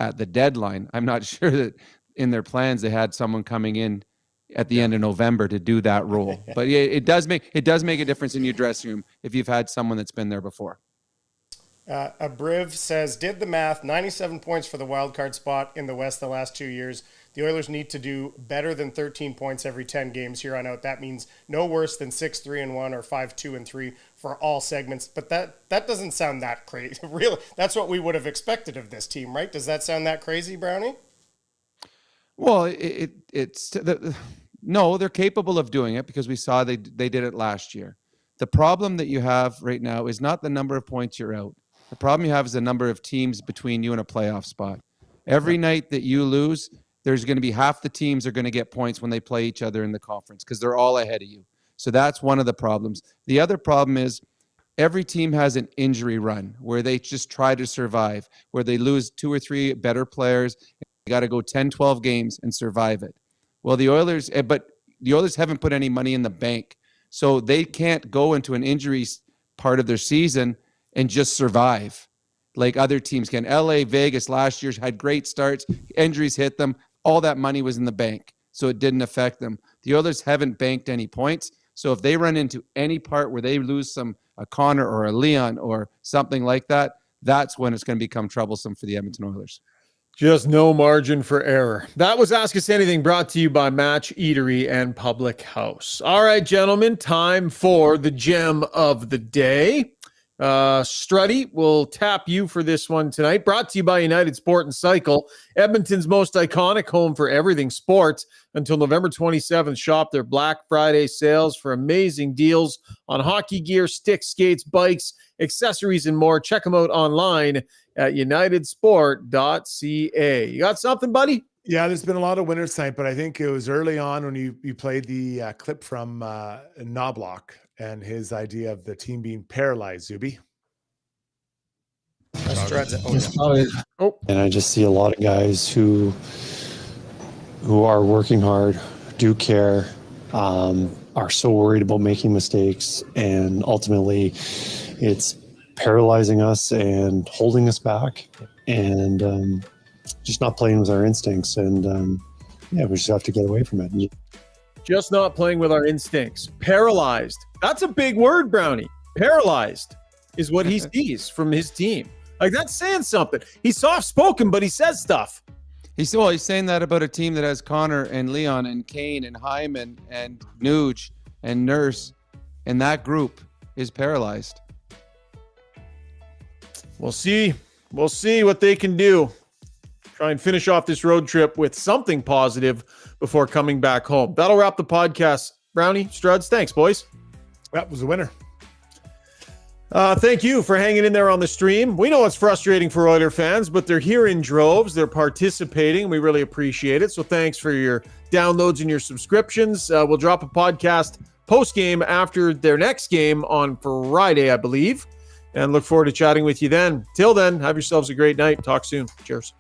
at the deadline. I'm not sure that in their plans they had someone coming in at the end of November to do that role. But yeah, it does make a difference in your dressing room if you've had someone that's been there before. Abriv says, did the math, 97 points for the wild card spot in the West the last 2 years. The Oilers need to do better than 13 points every 10 games here on out. That means no worse than 6-3-1 or 5-2-3 for all segments. But that doesn't sound that crazy. Really, that's what we would have expected of this team, right? Does that sound that crazy, Brownie? Well, no, they're capable of doing it because we saw they did it last year. The problem that you have right now is not the number of points you're out. The problem you have is the number of teams between you and a playoff spot. Every night that you lose, there's going to be half the teams are going to get points when they play each other in the conference because they're all ahead of you. So that's one of the problems. The other problem is every team has an injury run where they just try to survive, where they lose 2 or 3 better players. You got to go 10, 12 games and survive it. Well, the Oilers haven't put any money in the bank. So they can't go into an injury part of their season and just survive like other teams can. LA, Vegas last year had great starts. Injuries hit them. All that money was in the bank, so it didn't affect them. The Oilers haven't banked any points. So if they run into any part where they lose a Connor or a Leon or something like that, that's when it's going to become troublesome for the Edmonton Oilers. Just no margin for error. That was Ask Us Anything, brought to you by Match Eatery and Public House. All right, gentlemen, time for the gem of the day. Strudy, we'll tap you for this one tonight. Brought to you by United Sport and Cycle, Edmonton's most iconic home for everything sports. Until November 27th, shop their Black Friday sales for amazing deals on hockey gear, sticks, skates, bikes, accessories, and more. Check them out online at unitedsport.ca. You got something, buddy? Yeah, there's been a lot of winners tonight, but I think it was early on when you played the clip from Knobloch and his idea of the team being paralyzed, Zuby. And I just see a lot of guys who are working hard, do care, are so worried about making mistakes, and ultimately it's paralyzing us and holding us back and just not playing with our instincts. And we just have to get away from it. Just not playing with our instincts. Paralyzed. That's a big word, Brownie. Paralyzed is what he sees from his team. Like, that's saying something. He's soft-spoken, but he says stuff. He's saying that about a team that has Connor and Leon and Kane and Hyman and Nuge and Nurse, and that group is paralyzed. We'll see. We'll see what they can do. Try and finish off this road trip with something positive before coming back home. That'll wrap the podcast. Brownie, Struds, thanks, boys. That was a winner. Thank you for hanging in there on the stream. We know it's frustrating for Oiler fans, but they're here in droves. They're participating. We really appreciate it. So thanks for your downloads and your subscriptions. We'll drop a podcast post-game after their next game on Friday, I believe, and look forward to chatting with you then. Till then, have yourselves a great night. Talk soon. Cheers.